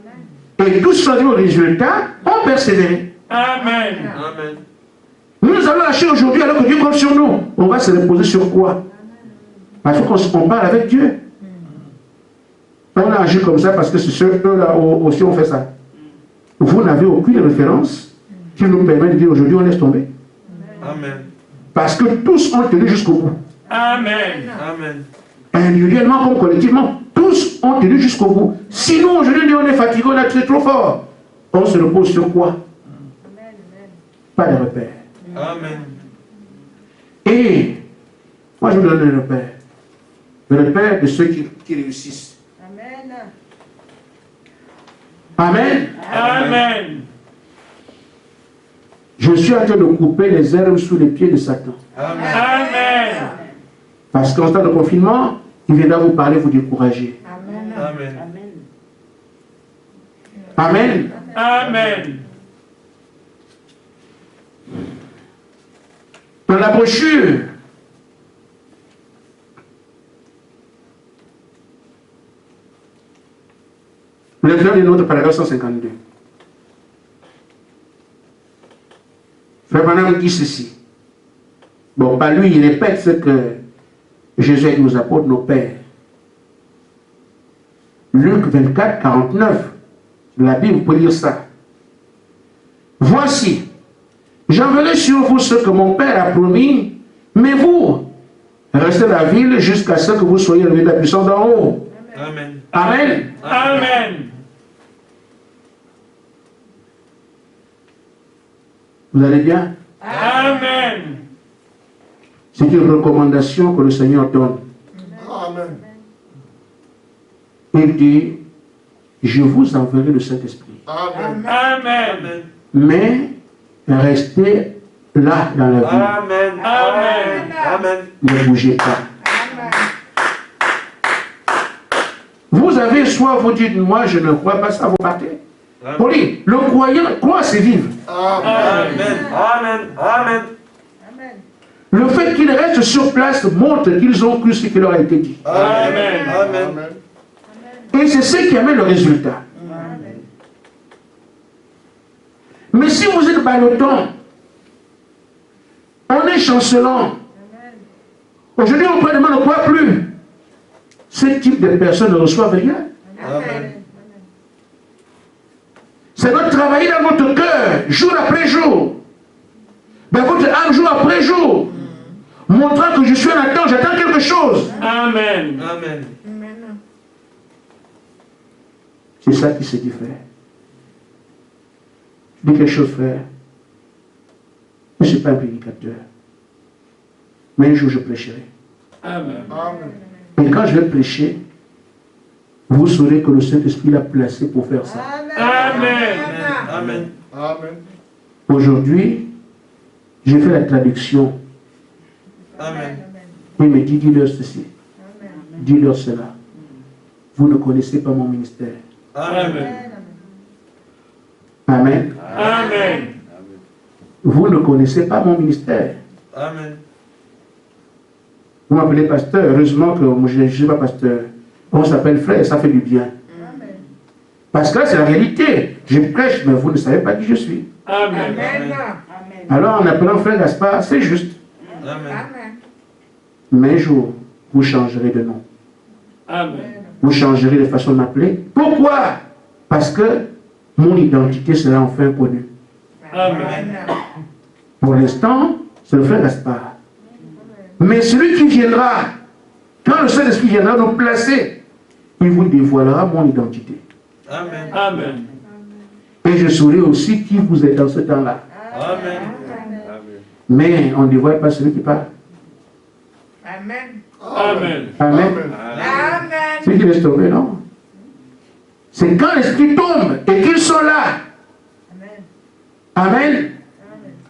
Et tous sont arrivés au résultat, ont persévéré. Amen. Amen. Nous allons lâcher aujourd'hui alors que Dieu compte sur nous. On va se reposer sur quoi? Parce qu'on parle avec Dieu. On a agi comme ça parce que c'est ceux là aussi ont fait ça. Vous n'avez aucune référence qui nous permet de dire aujourd'hui on laisse tomber. Amen. Parce que tous ont tenu jusqu'au bout. Amen. Amen. Individuellement comme collectivement, tous ont tenu jusqu'au bout. Sinon aujourd'hui on est fatigué, on a tiré trop fort. On se repose sur quoi? Pas de repère. Amen. Et moi je vous donne le repère. Le repère de ceux qui réussissent. Amen. Amen. Je suis en train de couper les herbes sous les pieds de Satan. Amen. Amen. Parce qu'en temps de confinement, il viendra vous parler, vous décourager. Amen. Amen. Amen. Dans la brochure, le verset de notre paragraphe 152. Frère Branham dit ceci. Bon, pas lui, il répète ce que Jésus nous apporte, nos pères. Luc 24, 49. La Bible, vous pouvez lire ça. Voici, j'enverrai sur vous ce que mon Père a promis, mais vous, restez dans la ville jusqu'à ce que vous soyez élevés de la puissance d'en haut. Amen. Amen. Amen. Vous allez bien? Amen. C'est une recommandation que le Seigneur donne. Amen. Il dit, je vous enverrai le Saint-Esprit. Amen. Amen. Mais restez là dans la ville. Amen. Amen. Amen. Ne bougez pas. Vous avez soit vous dites, moi je ne crois pas ça, vous partez. Pour dire, le croyant croit, c'est vivre. Amen. Amen. Amen. Le fait qu'ils restent sur place montre qu'ils ont cru ce qui leur a été dit. Amen. Amen. Et c'est ce qui amène le résultat. Mais si vous êtes ballottant, on est chancelant. Aujourd'hui, on ne ne croit plus. Ce type de personnes ne reçoivent rien. Amen. C'est de travailler dans votre cœur, jour après jour. Dans votre âme, jour après jour. Montrant que je suis en attente, j'attends quelque chose. Amen. Amen. C'est ça qui se dit, frère. Je dis quelque chose, frère. Je ne suis pas un prédicateur. Mais un jour, je prêcherai. Amen. Amen. Et quand je vais prêcher, vous saurez que le Saint-Esprit l'a placé pour faire ça. Amen. Amen. Amen. Aujourd'hui, j'ai fait la traduction. Amen. Il me dit, dis-leur ceci. Dis-leur cela. Vous ne connaissez pas mon ministère. Amen. Amen. Amen. Vous ne connaissez pas mon ministère. Amen. Vous m'appelez pasteur. Heureusement que moi, je ne suis pas pasteur. On s'appelle frère, ça fait du bien. Parce que là, c'est la réalité. Je prêche, mais vous ne savez pas qui je suis. Amen. Alors, en appelant frère Gaspard, c'est juste. Amen. Mais un jour, vous changerez de nom. Amen. Vous changerez de façon de m'appeler. Pourquoi? Parce que mon identité sera enfin connue. Amen. Pour l'instant, c'est le frère Gaspard. Mais celui qui viendra, quand le Saint-Esprit viendra nous placer, il vous dévoilera mon identité. Amen. Amen. Et je saurai aussi qui vous êtes dans ce temps-là. Amen. Mais on ne dévoile pas celui qui parle. Amen. Amen. Amen. C'est qui laisse tomber, non? C'est quand l'Esprit tombe et qu'ils sont là. Amen.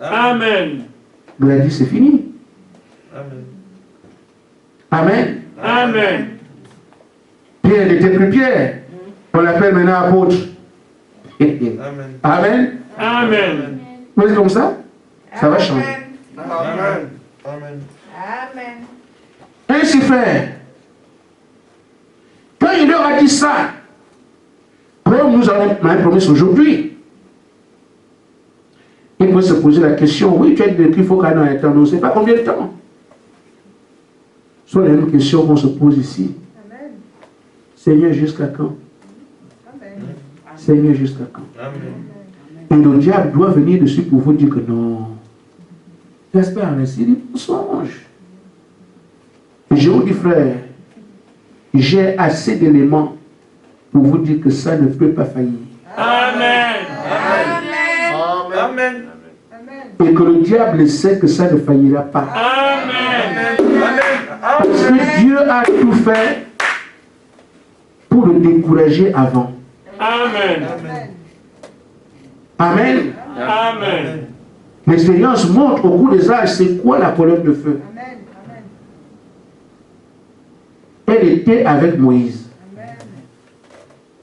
Amen. Il a dit c'est fini. Amen. Amen. Amen. Pierre n'était plus Pierre. On l'appelle maintenant apôtre. Amen. Amen. Amen. Vous êtes comme ça? Ça va changer. Amen. Amen. Amen. Ainsi fait, quand il leur a dit ça, comme nous avons ma promesse aujourd'hui, il peut se poser la question, oui, tu as dit qu'il faut qu'on ait un temps, on ne sait pas combien de temps. Ce sont les mêmes questions qu'on se pose ici. Amen. Seigneur, jusqu'à quand? Amen. Seigneur, jusqu'à quand? Amen. Et le diable doit venir dessus pour vous dire que non. J'espère ainsi, il songe. Je vous dis, frère, j'ai assez d'éléments pour vous dire que ça ne peut pas faillir. Amen. Amen. Amen. Et que le diable sait que ça ne faillira pas. Amen. Parce que Dieu a tout fait pour le décourager avant. Amen. Amen. Amen. L'expérience montre au cours des âges c'est quoi la colonne de feu. Elle était avec Moïse.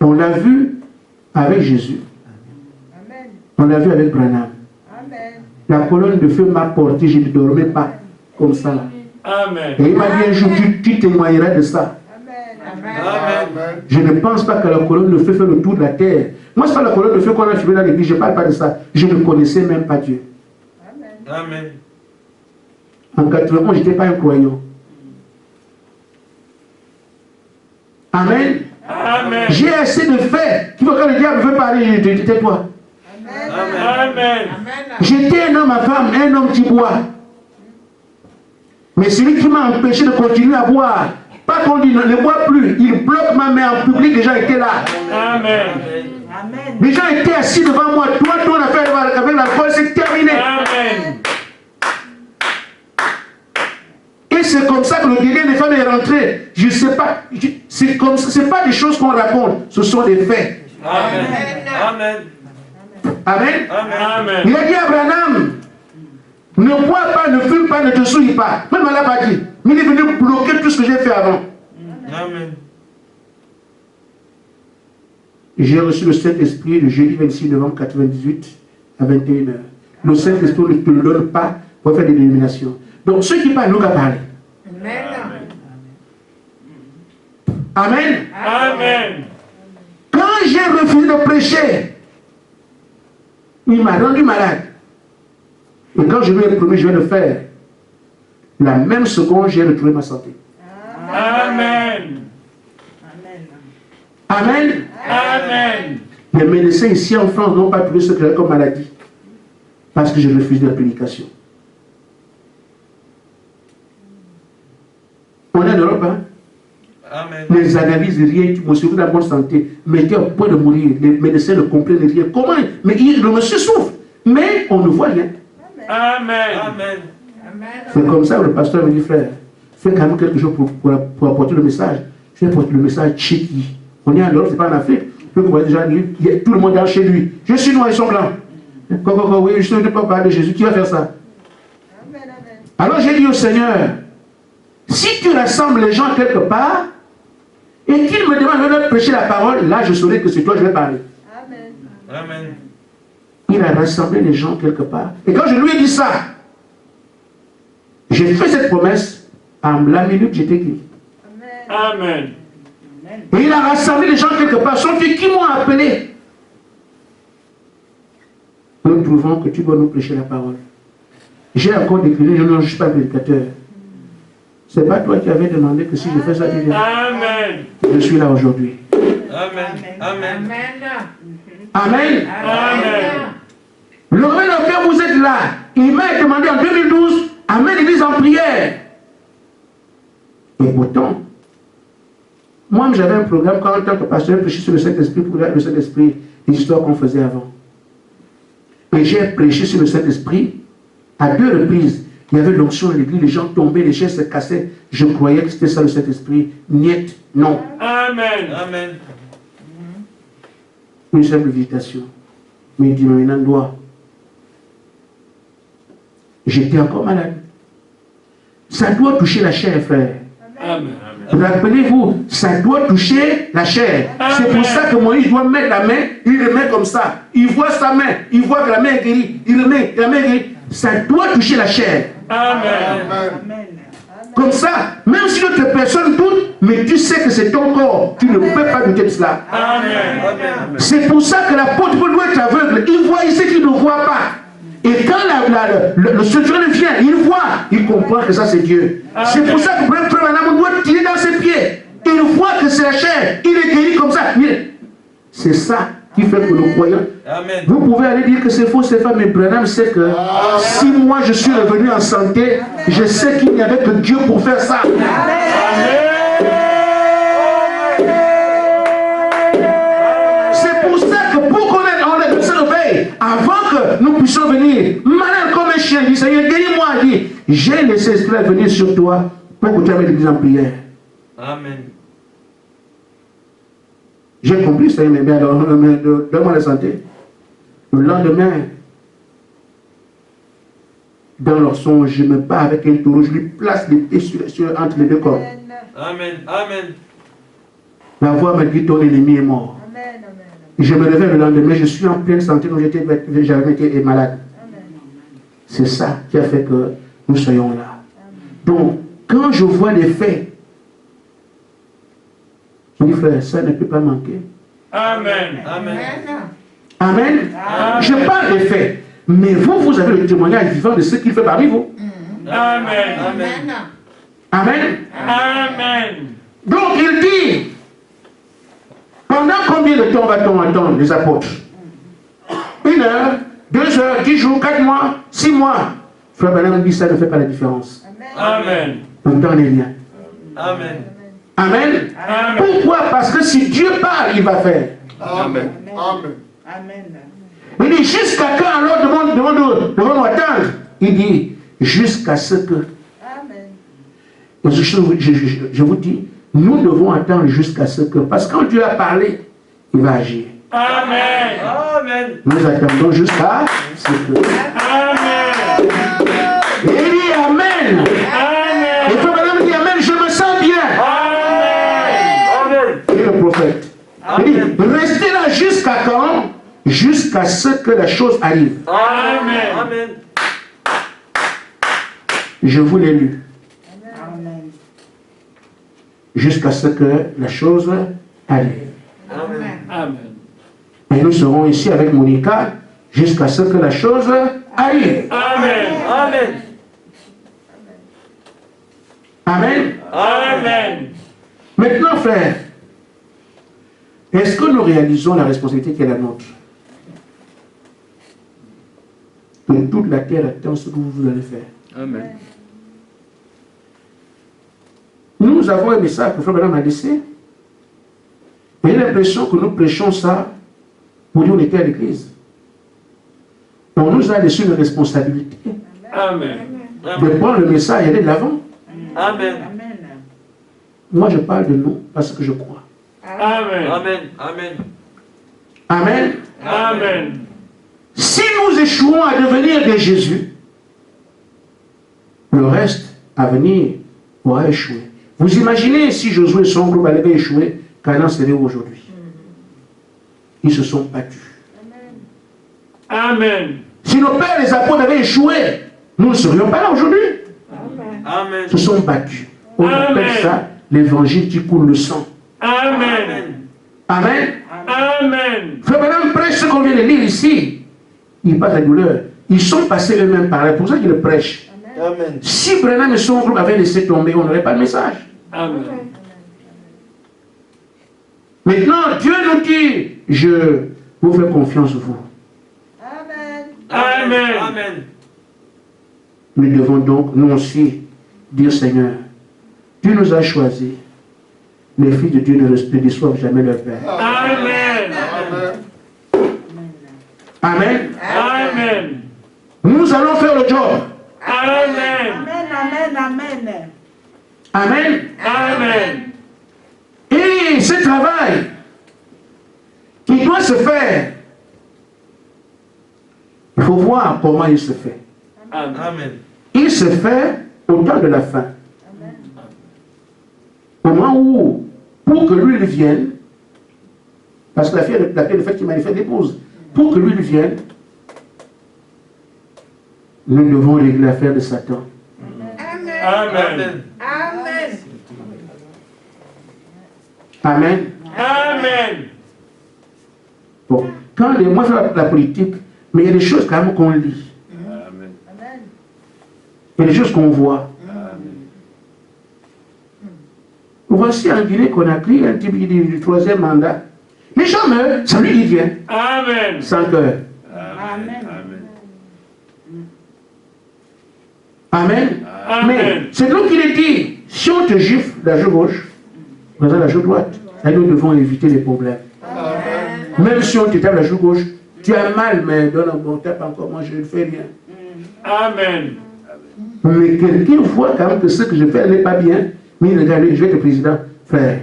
On l'a vu avec Jésus. On l'a vu avec Branham. La colonne de feu m'a porté, je ne dormais pas comme ça. Amen. Et il m'a dit un jour, tu témoigneras de ça. Amen. Je ne pense pas que la colonne de feu fait le tour de la terre. Moi, ce n'est pas la colonne de feu qu'on a filmé dans l'église, je ne parle pas de ça. Je ne connaissais même pas Dieu. Amen. En 91, je n'étais pas un croyant. Amen. Amen. J'ai assez de faits qui faut que le diable veut parler, tais-toi. Amen. J'étais un homme à femme, un homme qui boit. Mais celui qui m'a empêché de continuer à boire, pas qu'on dit ne bois plus, il bloque ma main en public, les gens étaient là. Amen. Les gens étaient assis devant moi, toi, ton affaire avec l'alcool, c'est terminé. Amen. Et c'est comme ça que le délire des femmes est rentré. Je ne sais pas, c'est comme ça, c'est pas des choses qu'on raconte, ce sont des faits. Amen. Amen. Amen. Amen. Il a dit à Abraham, ne bois pas, ne fume pas, ne te souille pas. Même elle n'a pas dit. Mais il est venu bloquer tout ce que j'ai fait avant. Amen. J'ai reçu le Saint-Esprit le jeudi 26 novembre 1998 à 21h. Le Saint-Esprit ne te le donne pas pour faire des dénominations. Donc ceux qui parlent, nous qu'à parler. Amen. Amen. Quand j'ai refusé de prêcher, il m'a rendu malade. Et quand je lui ai promis, je vais le faire. La même seconde, j'ai retrouvé ma santé. Amen. Amen. Amen. Les médecins ici en France n'ont pas trouvé ce que j'avais comme maladie. Parce que je refuse la prédication. On est en Europe, hein? Amen. Les analyses, rien, tu me souviens de la bonne santé, mais tu es au point de mourir. Les médecins ne comprennent rien. Comment? Mais le monsieur souffre, mais on ne voit rien. Amen. Amen. C'est comme ça que le pasteur me dit, frère, fais quand même quelque chose pour apporter le message. Je vais apporter le message Tchéquie. On est en Europe, ce n'est pas en Afrique. Tout le monde est chez lui. Je suis noir, ils sont blancs. Oui, je ne peux pas parler de Jésus. Qui va faire ça? Alors j'ai dit au Seigneur, si tu rassembles les gens quelque part, et qu'ils me demandent de prêcher la parole, là je saurai que c'est toi que je vais parler. Amen. Il a rassemblé les gens quelque part. Et quand je lui ai dit ça, j'ai fait cette promesse, en la minute j'étais guéri. Amen. Et il a rassemblé les gens quelque part, sauf qui m'ont appelé. Nous trouvons que tu dois nous prêcher la parole. J'ai encore décliné, je ne suis pas prédicateur. Ce n'est pas toi qui avais demandé que si je fais ça, tu viens. Amen. Je suis là aujourd'hui. Amen. Amen. Amen. Amen. Le moment auquel vous êtes là, il m'a demandé en 2012 à mettre l'église en prière. Et pourtant, moi j'avais un programme quand en tant que pasteur, je prêchais sur le Saint-Esprit pour le Saint-Esprit, les histoires qu'on faisait avant. Et j'ai prêché sur le Saint-Esprit à 2 reprises. Il y avait l'onction dans l'église, les gens tombaient, les chaises se cassaient. Je croyais que c'était ça le Saint-Esprit. Niet, non. Amen. Amen. Une simple visitation. Mais il dit, mais maintenant, doigt. J'étais encore malade. Ça doit toucher la chair, frère. Amen. Rappelez-vous, ça doit toucher la chair. C'est pour ça que Moïse doit mettre la main, il le met comme ça. Il voit sa main, il voit que la main est guérie, il le met, la main est guérie. Ça doit toucher la chair. Amen. Amen. Comme ça, même si d'autres personnes doutent, mais tu sais que c'est ton corps. Tu ne peux pas douter de cela. Amen. C'est pour ça que l'apôtre Paul doit être aveugle. Il voit ici qu'il ne voit pas. Et quand le secret vient, il voit, il comprend que ça c'est Dieu. C'est pour ça que Frère Branham doit tirer dans ses pieds. Il voit que c'est la chair. Il est guéri comme ça. C'est ça qui fait que nous croyons. Amen. Vous pouvez aller dire que c'est faux, c'est pas, mais Branham sait que si moi je suis revenu en santé, je sais qu'il n'y avait que Dieu pour faire ça. C'est pour ça que pour qu'on ait ce réveil, avant que nous puissions venir, malade comme un chien, dit Seigneur, guéris-moi, dit, j'ai laissé l'esprit venir sur toi pour que tu amènes l'église en prière. Amen. J'ai compris, Seigneur, mais bien, donne-moi la santé. Le lendemain, dans leur songe, je me bats avec un taureau, je lui place l'épée entre les deux corps. Amen. Amen. La voix me dit, ton ennemi est mort. Je me réveille le lendemain, je suis en pleine santé, donc j'avais été malade. C'est ça qui a fait que nous soyons là. Donc, quand je vois les faits, je dis, frère, ça ne peut pas manquer. Amen. Amen. Amen. Je parle des faits. Mais vous avez le témoignage vivant de ce qu'il fait parmi vous. Amen. Amen. Amen. Amen. Donc il dit, pendant combien de temps va-t-on attendre les apôtres? 1 heure, 2 heures, 10 jours, 4 mois, 6 mois. Frère Branham dit, ça ne fait pas la différence. Amen. Le temps n'est rien. Amen. Amen. Amen. Pourquoi? Parce que si Dieu parle, il va faire. Amen. Il dit, jusqu'à quand alors devons-nous attendre? Il dit, jusqu'à ce que... Je vous dis, nous devons attendre jusqu'à ce que... Parce que quand Dieu a parlé, il va agir. Amen. Amen. Nous attendons jusqu'à ce que... Amen. Et il dit Amen. Amen. Et quand madame dit Amen, je me sens bien. Amen. Et le prophète. Il dit, restez là jusqu'à quand? Jusqu'à ce que la chose arrive. Amen. Amen. Je vous l'ai lu. Jusqu'à ce que la chose arrive. Amen. Amen. Et nous serons ici avec Monica jusqu'à ce que la chose arrive. Amen. Amen. Amen. Amen. Maintenant, frère, est-ce que nous réalisons la responsabilité qui est la nôtre? Que toute la terre attend ce que vous allez faire. Amen. Nous avons un message que Frère Branham a laissé. Et j'ai l'impression que nous prêchons ça pour dire on était à l'église. On nous a laissé une responsabilité Amen. de prendre le message et aller de l'avant. Amen. Moi, je parle de nous parce que je crois. Amen. Amen. Amen. Amen. Amen. Si nous échouons à devenir des Jésus, le reste à venir aura échoué. Vous imaginez si Josué et son groupe avaient échoué, Canaan serait où aujourd'hui? Ils se sont battus. Amen. Si nos pères les apôtres avaient échoué, nous ne serions pas là aujourd'hui. Amen. Ils se sont battus. On appelle Amen. ça l'évangile qui coule le sang. Amen. Amen. Amen. Frère Branham prêche ce qu'on vient de lire ici. Il parle de la douleur. Ils sont passés eux-mêmes par là. C'est pour ça qu'ils le prêchent. Amen. Si Branham et son groupe avaient laissé tomber, on n'aurait pas le message. Amen. Maintenant, Dieu nous dit, je vous fais confiance vous. Amen. Amen. Nous devons donc, nous aussi, dire Seigneur, tu nous as choisis. Les filles de Dieu ne déçoivent jamais leur Père. Amen. Amen. Amen. Nous allons faire le job. Amen. Amen. Amen. Et ce travail qui doit se faire, il faut voir comment il se fait. Amen. Il se fait au temps de la fin. Au moment où, pour que lui il vienne, parce que la fille le fait qu'il manifeste l'épouse, pour que lui il vienne, nous devons régler l'affaire de Satan. Amen. Amen. Amen. Amen. Bon, quand moi je fais la politique, mais il y a des choses quand même qu'on lit. Amen. Il y a des choses qu'on voit. Voici en Guinée-Conakry un type qui dit du 3e mandat. Les gens meurent, ça lui dit bien. Amen. Sans cœur. Amen. Amen. Amen. Mais c'est donc qu'il est dit, si on te gifle la joue gauche, présente la joue droite. Et nous devons éviter les problèmes. Même si on te tape la joue gauche, tu as mal, mais donne un bon tape encore, moi je ne fais rien. Amen. Mais quelqu'un voit quand même que ce que je fais n'est pas bien, mais il regarde, je vais être président. Frère,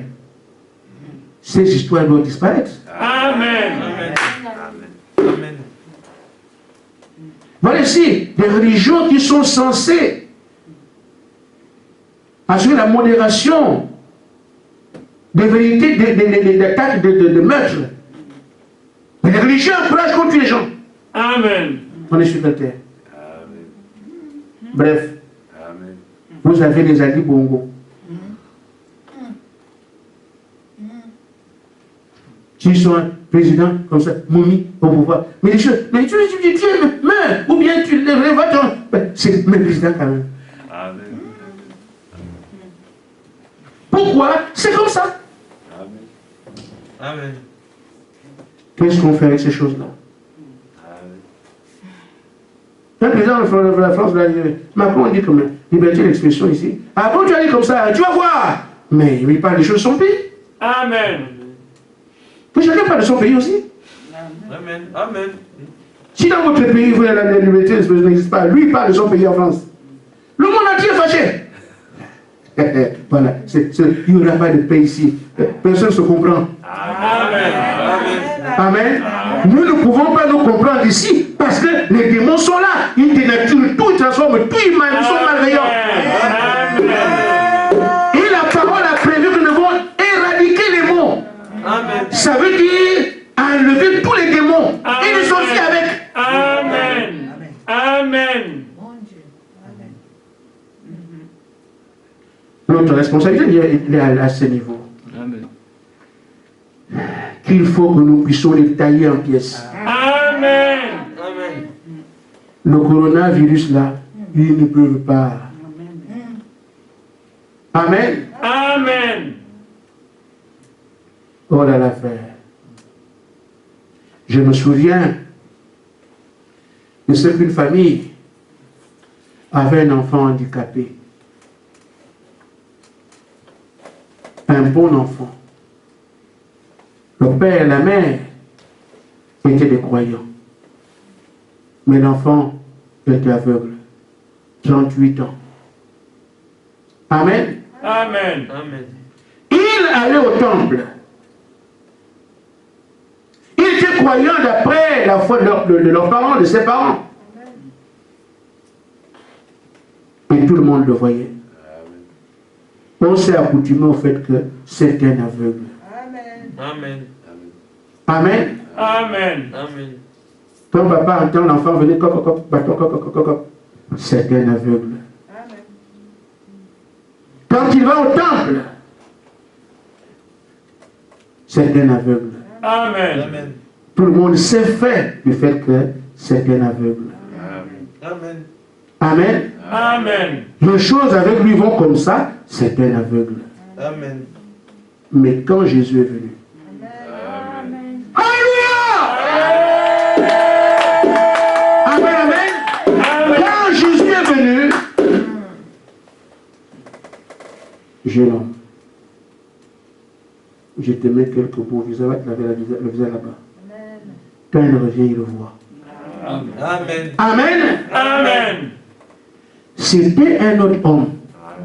ces histoires doivent disparaître. Amen. Amen. Voilà ici des religions qui sont censées assurer la modération des vérités, des attaques, de meurtres. Mais les religions encouragent contre les gens. Amen. On est sur la terre. Bref, Amen. vous avez les Ali Bongo. Qui sont un président comme ça, Moumi, au pouvoir. Mais les choses, mais tu meurs, ou bien tu les révoques. C'est le président quand même. Amen. Pourquoi? C'est comme ça. Amen. Qu'est-ce qu'on fait avec ces choses-là? Le président de la France, Macron dit comme liberté d'expression ici. Ah bon, tu as dit comme ça, tu vas voir. Mais il parle des choses de son pays. Amen. Que chacun parle de son pays aussi. Amen. Amen. Si dans votre pays, vous avez la liberté d'expression n'existe pas, lui il parle de son pays en France. Le monde entier est fâché. Voilà, il n'y aura pas de paix ici. Personne ne se comprend. Amen. Amen. Nous ne pouvons pas nous comprendre ici parce que les démons sont là. Ils dénaturent tout, ils transforment tout, ils sont malveillants. Et la parole a prévu que nous devons éradiquer les mots. Amen. Ça veut dire enlever tous les démons et les sorciers avec. Amen. Amen. Notre responsabilité est à ce niveau. Amen. Qu'il faut que nous puissions les tailler en pièces. Amen. Amen. Le coronavirus là, ils ne peuvent pas. Amen. Amen. Oh là là, frère. Je me souviens de ce qu'une famille avait un enfant handicapé. Un bon enfant. Le père et la mère étaient des croyants. Mais l'enfant était aveugle. 38 ans. Amen. Amen. Amen. Il allait au temple. Il était croyant d'après la foi de leurs parents, de ses parents. Et tout le monde le voyait. On s'est accoutumé au fait que c'était un aveugle. Amen. Amen. Amen. Amen. Quand papa entend l'enfant venir, bâton, c'est un aveugle. Quand il va au temple, c'est un aveugle. Amen. Amen. Tout le monde s'est fait du fait que c'est un aveugle. Amen. Amen. Amen. Les choses avec lui vont comme ça, c'est un aveugle. Amen. Mais quand Jésus est venu, Amen, amen. Quand Jésus est venu, jeune homme, je te mets quelques beaux visages, le visage là-bas. Quand il revient, il le voit. Amen. Amen. Amen. C'était un autre homme.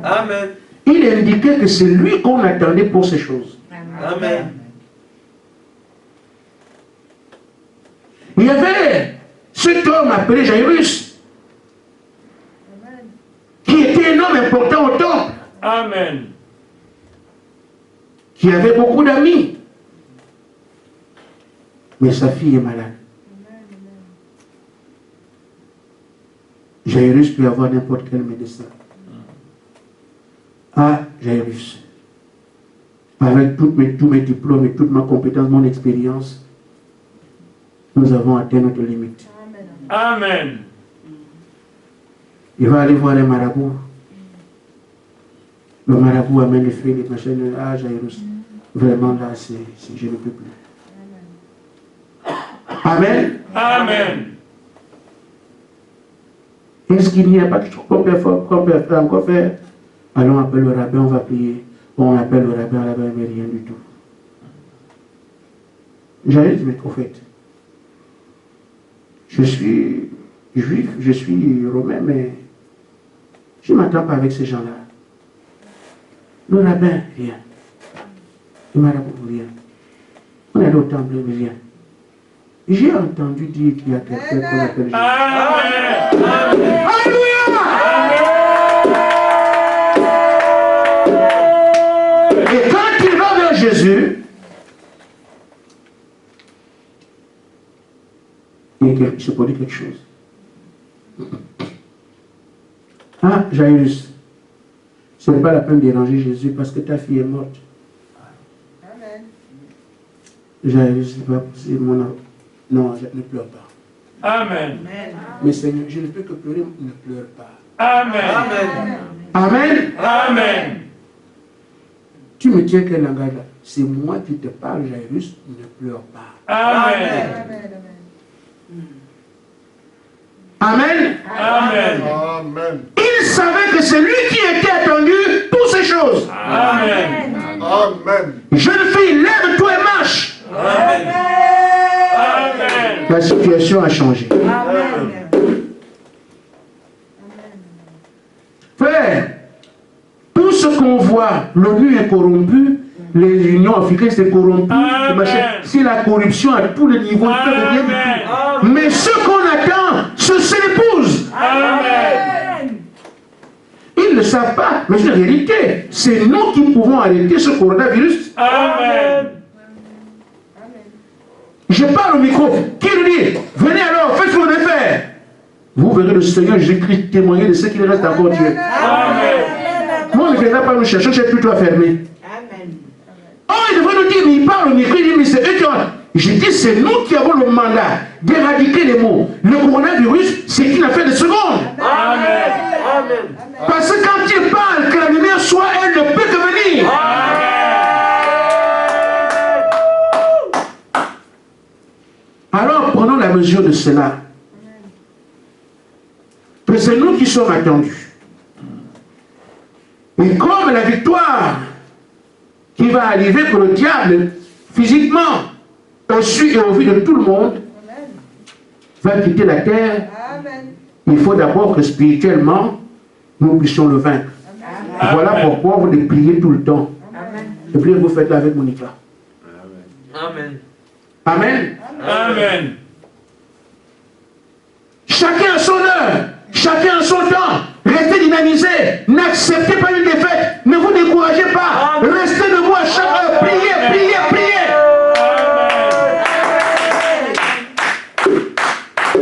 Amen. Il indiquait que c'est lui qu'on attendait pour ces choses. Amen. Il y avait cet homme appelé Jairus, qui était un homme important au temple, Amen. qui avait beaucoup d'amis. Mais sa fille est malade. Jairus peut avoir n'importe quel médecin. Ah, Jairus, avec tous mes diplômes et toute ma compétence, mon expérience, nous avons atteint notre limite. Amen. Il va aller voir les marabouts. Le marabout amène les fruits, les machines. Ah, Jairus, vraiment là, je ne peux plus. Amen. Amen. Est-ce qu'il n'y a pas de chose qu'on peut encore faire? Allons appeler le rabbin, on va prier. On appelle le rabbin, mais rien du tout. Jairus, mes prophètes, je suis juif, je suis romain, mais je ne m'attends pas avec ces gens-là. Le rabbin, rien. Le marabout, rien. On est allé au temple, rien. J'ai entendu dire qu'il y a quelqu'un qu'on appelle Jésus. Amen. Alléluia! Et quand il va vers Jésus, il se produit quelque chose. Ah, Jairus, ce n'est pas la peine de déranger Jésus parce que ta fille est morte. Amen. Jairus, c'est pas possible, mon enfant. Non, je ne pleure pas. Amen. Mais Seigneur, je ne peux que pleurer, ne pleure pas. Amen. Amen. Amen. Tu me tiens quel langage là? C'est moi qui te parle, Jairus, ne pleure pas. Amen. Amen. Amen. Amen. Il savait que c'est lui qui était attendu pour ces choses. Amen. Amen. Jeune fille, lève-toi et marche. Amen. Amen. La situation a changé. Frère, tout ce qu'on voit, l'ONU est corrompu, les unions africaines c'est corrompu, Amen. le machin. C'est la corruption à tous les niveaux. Ils peuvent rien du tout. Amen. Mais ce qu'on attend, c'est l'épouse. Amen. Ils ne le savent pas, mais c'est une réalité. C'est nous qui pouvons arrêter ce coronavirus. Amen. Je parle au micro. Qui le dit? Venez alors, faites ce que vous devez faire. Vous verrez le Seigneur Jésus-Christ témoigner de ce qu'il reste encore Dieu. Amen. Moi, il ne viendra pas nous chercher, j'ai plutôt à fermer. Oh, il devrait nous dire, mais il parle au micro, il dit, mais c'est eux qui ont... Je dis, c'est nous qui avons le mandat d'éradiquer les mots. Le coronavirus, c'est une affaire de secondes. Amen. Amen. Parce que quand il parle, que la lumière soit, elle ne peut que venir. Alors, prenons la mesure de cela. Que c'est nous qui sommes attendus. Et comme la victoire qui va arriver pour le diable, physiquement, au su et au vu de tout le monde, va quitter la terre, il faut d'abord que spirituellement, nous puissions le vaincre. Voilà pourquoi vous devez prier tout le temps. Et priez, vous faites-le avec Monica. Amen. Amen. Amen. Chacun a son heure, chacun a son temps. Restez dynamisé, n'acceptez pas une défaite, ne vous découragez pas. Restez debout à chaque heure, priez, priez, priez.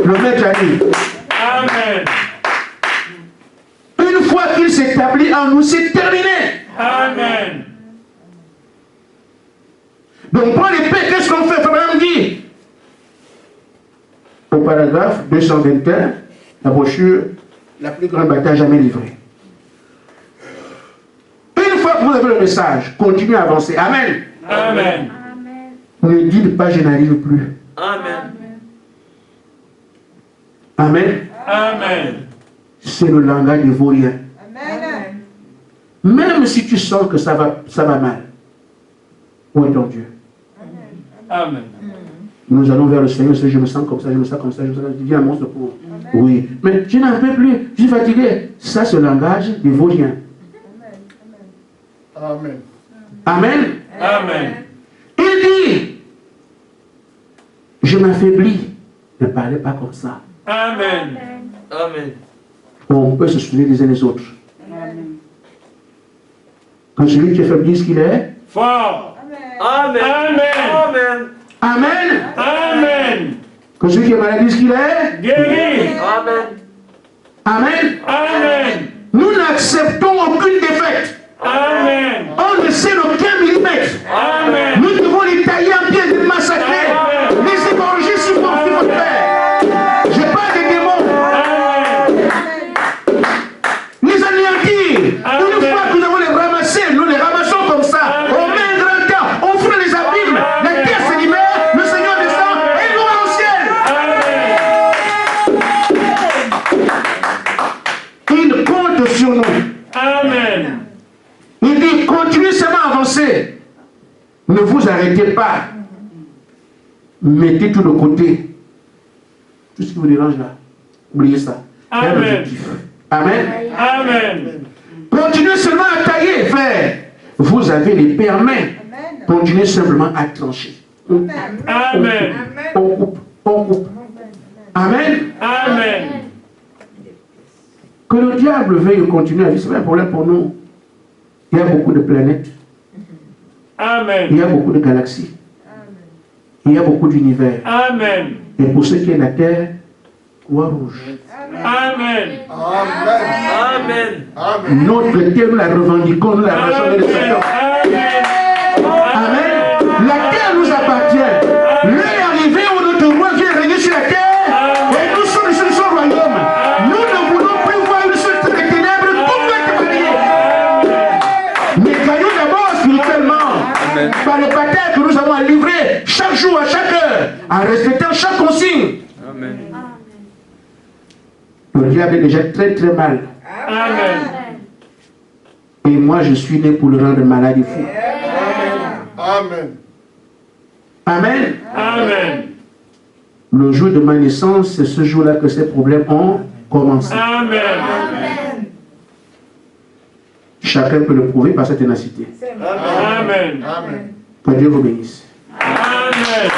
Le maître arrive. Amen. Une fois qu'il s'établit en nous, c'est terminé. Amen. Donc, prends l'épée, qu'est-ce qu'on fait? Abraham dit, au paragraphe 221, la brochure, la plus grande bataille jamais livrée. Une fois que vous avez le message, continuez à avancer. Amen. Amen. Ne dites pas, je n'arrive plus. Amen. Amen. Amen. C'est le langage des vauriens. Même si tu sens que ça va mal, où est ton Dieu? Amen. Nous allons vers le Seigneur, je me sens comme ça, je me sens comme ça, je me sens comme ça. Il dit un monstre pour. Oui, mais je n'en peux plus, je suis fatigué. Ça, c'est le langage des vauriens. Amen. Amen. Amen. Il dit, je m'affaiblis. Ne parlez pas comme ça. Amen. Amen. On peut se soutenir les uns les autres. Quand celui qui est faible dit ce qu'il est. Fort. Amen. Amen. Amen. Amen. Amen. Quand celui qui est malade dit ce qu'il est. Guéri. Amen. Amen. Amen. Nous n'acceptons aucune défaite. Amen. On ne sait aucun millimètre. Amen. Nous devons les tailler en pieds, les massacrer, les égorger si pour faire. Je parle des démons. Les anéantir. Une fois que nous avons les ramasser, nous les ramassons comme ça. On met un grand tas, on fout les abîmes, la terre se libère, le Seigneur descend et nous va au ciel. Il compte sur nous. Amen. Il dit, continuez seulement à avancer. Ne vous arrêtez pas. Mettez tout de côté. Tout ce qui vous dérange là, oubliez ça. Amen. Un objectif. Amen. Amen. Continuez seulement à tailler, frère. Vous avez l'épée en main. Continuez simplement à trancher. Amen. On coupe. On coupe. Amen. Amen. Que le diable veuille continuer à vivre, ce n'est pas un problème pour nous. Il y a beaucoup de planètes. Amen. Il y a beaucoup de galaxies. Il y a beaucoup d'univers. Amen. Et pour ce qui est de la terre, croix rouge. Amen. Amen. Amen. Notre terre, nous la revendiquons, nous la rangeons dans les secteurs. Amen. La terre nous appartient. L'heure est arrivée où notre roi vient régner sur la terre. Et nous sommes sur son royaume. Nous ne voulons plus voir une seule terre des ténèbres. Tout va être balayé. Mais gagnons d'abord spirituellement. Par le baptême que nous avons à livrer chaque jour, à chaque heure, en respectant chaque consigne. Amen. Le diable est déjà très très mal. Amen. Et moi je suis né pour le rendre malade et fou. Amen. Amen. Amen. Le jour de ma naissance, c'est ce jour-là que ces problèmes ont commencé. Amen. Chacun peut le prouver par sa ténacité. Amen. Amen. Que Dieu vous bénisse. Amen.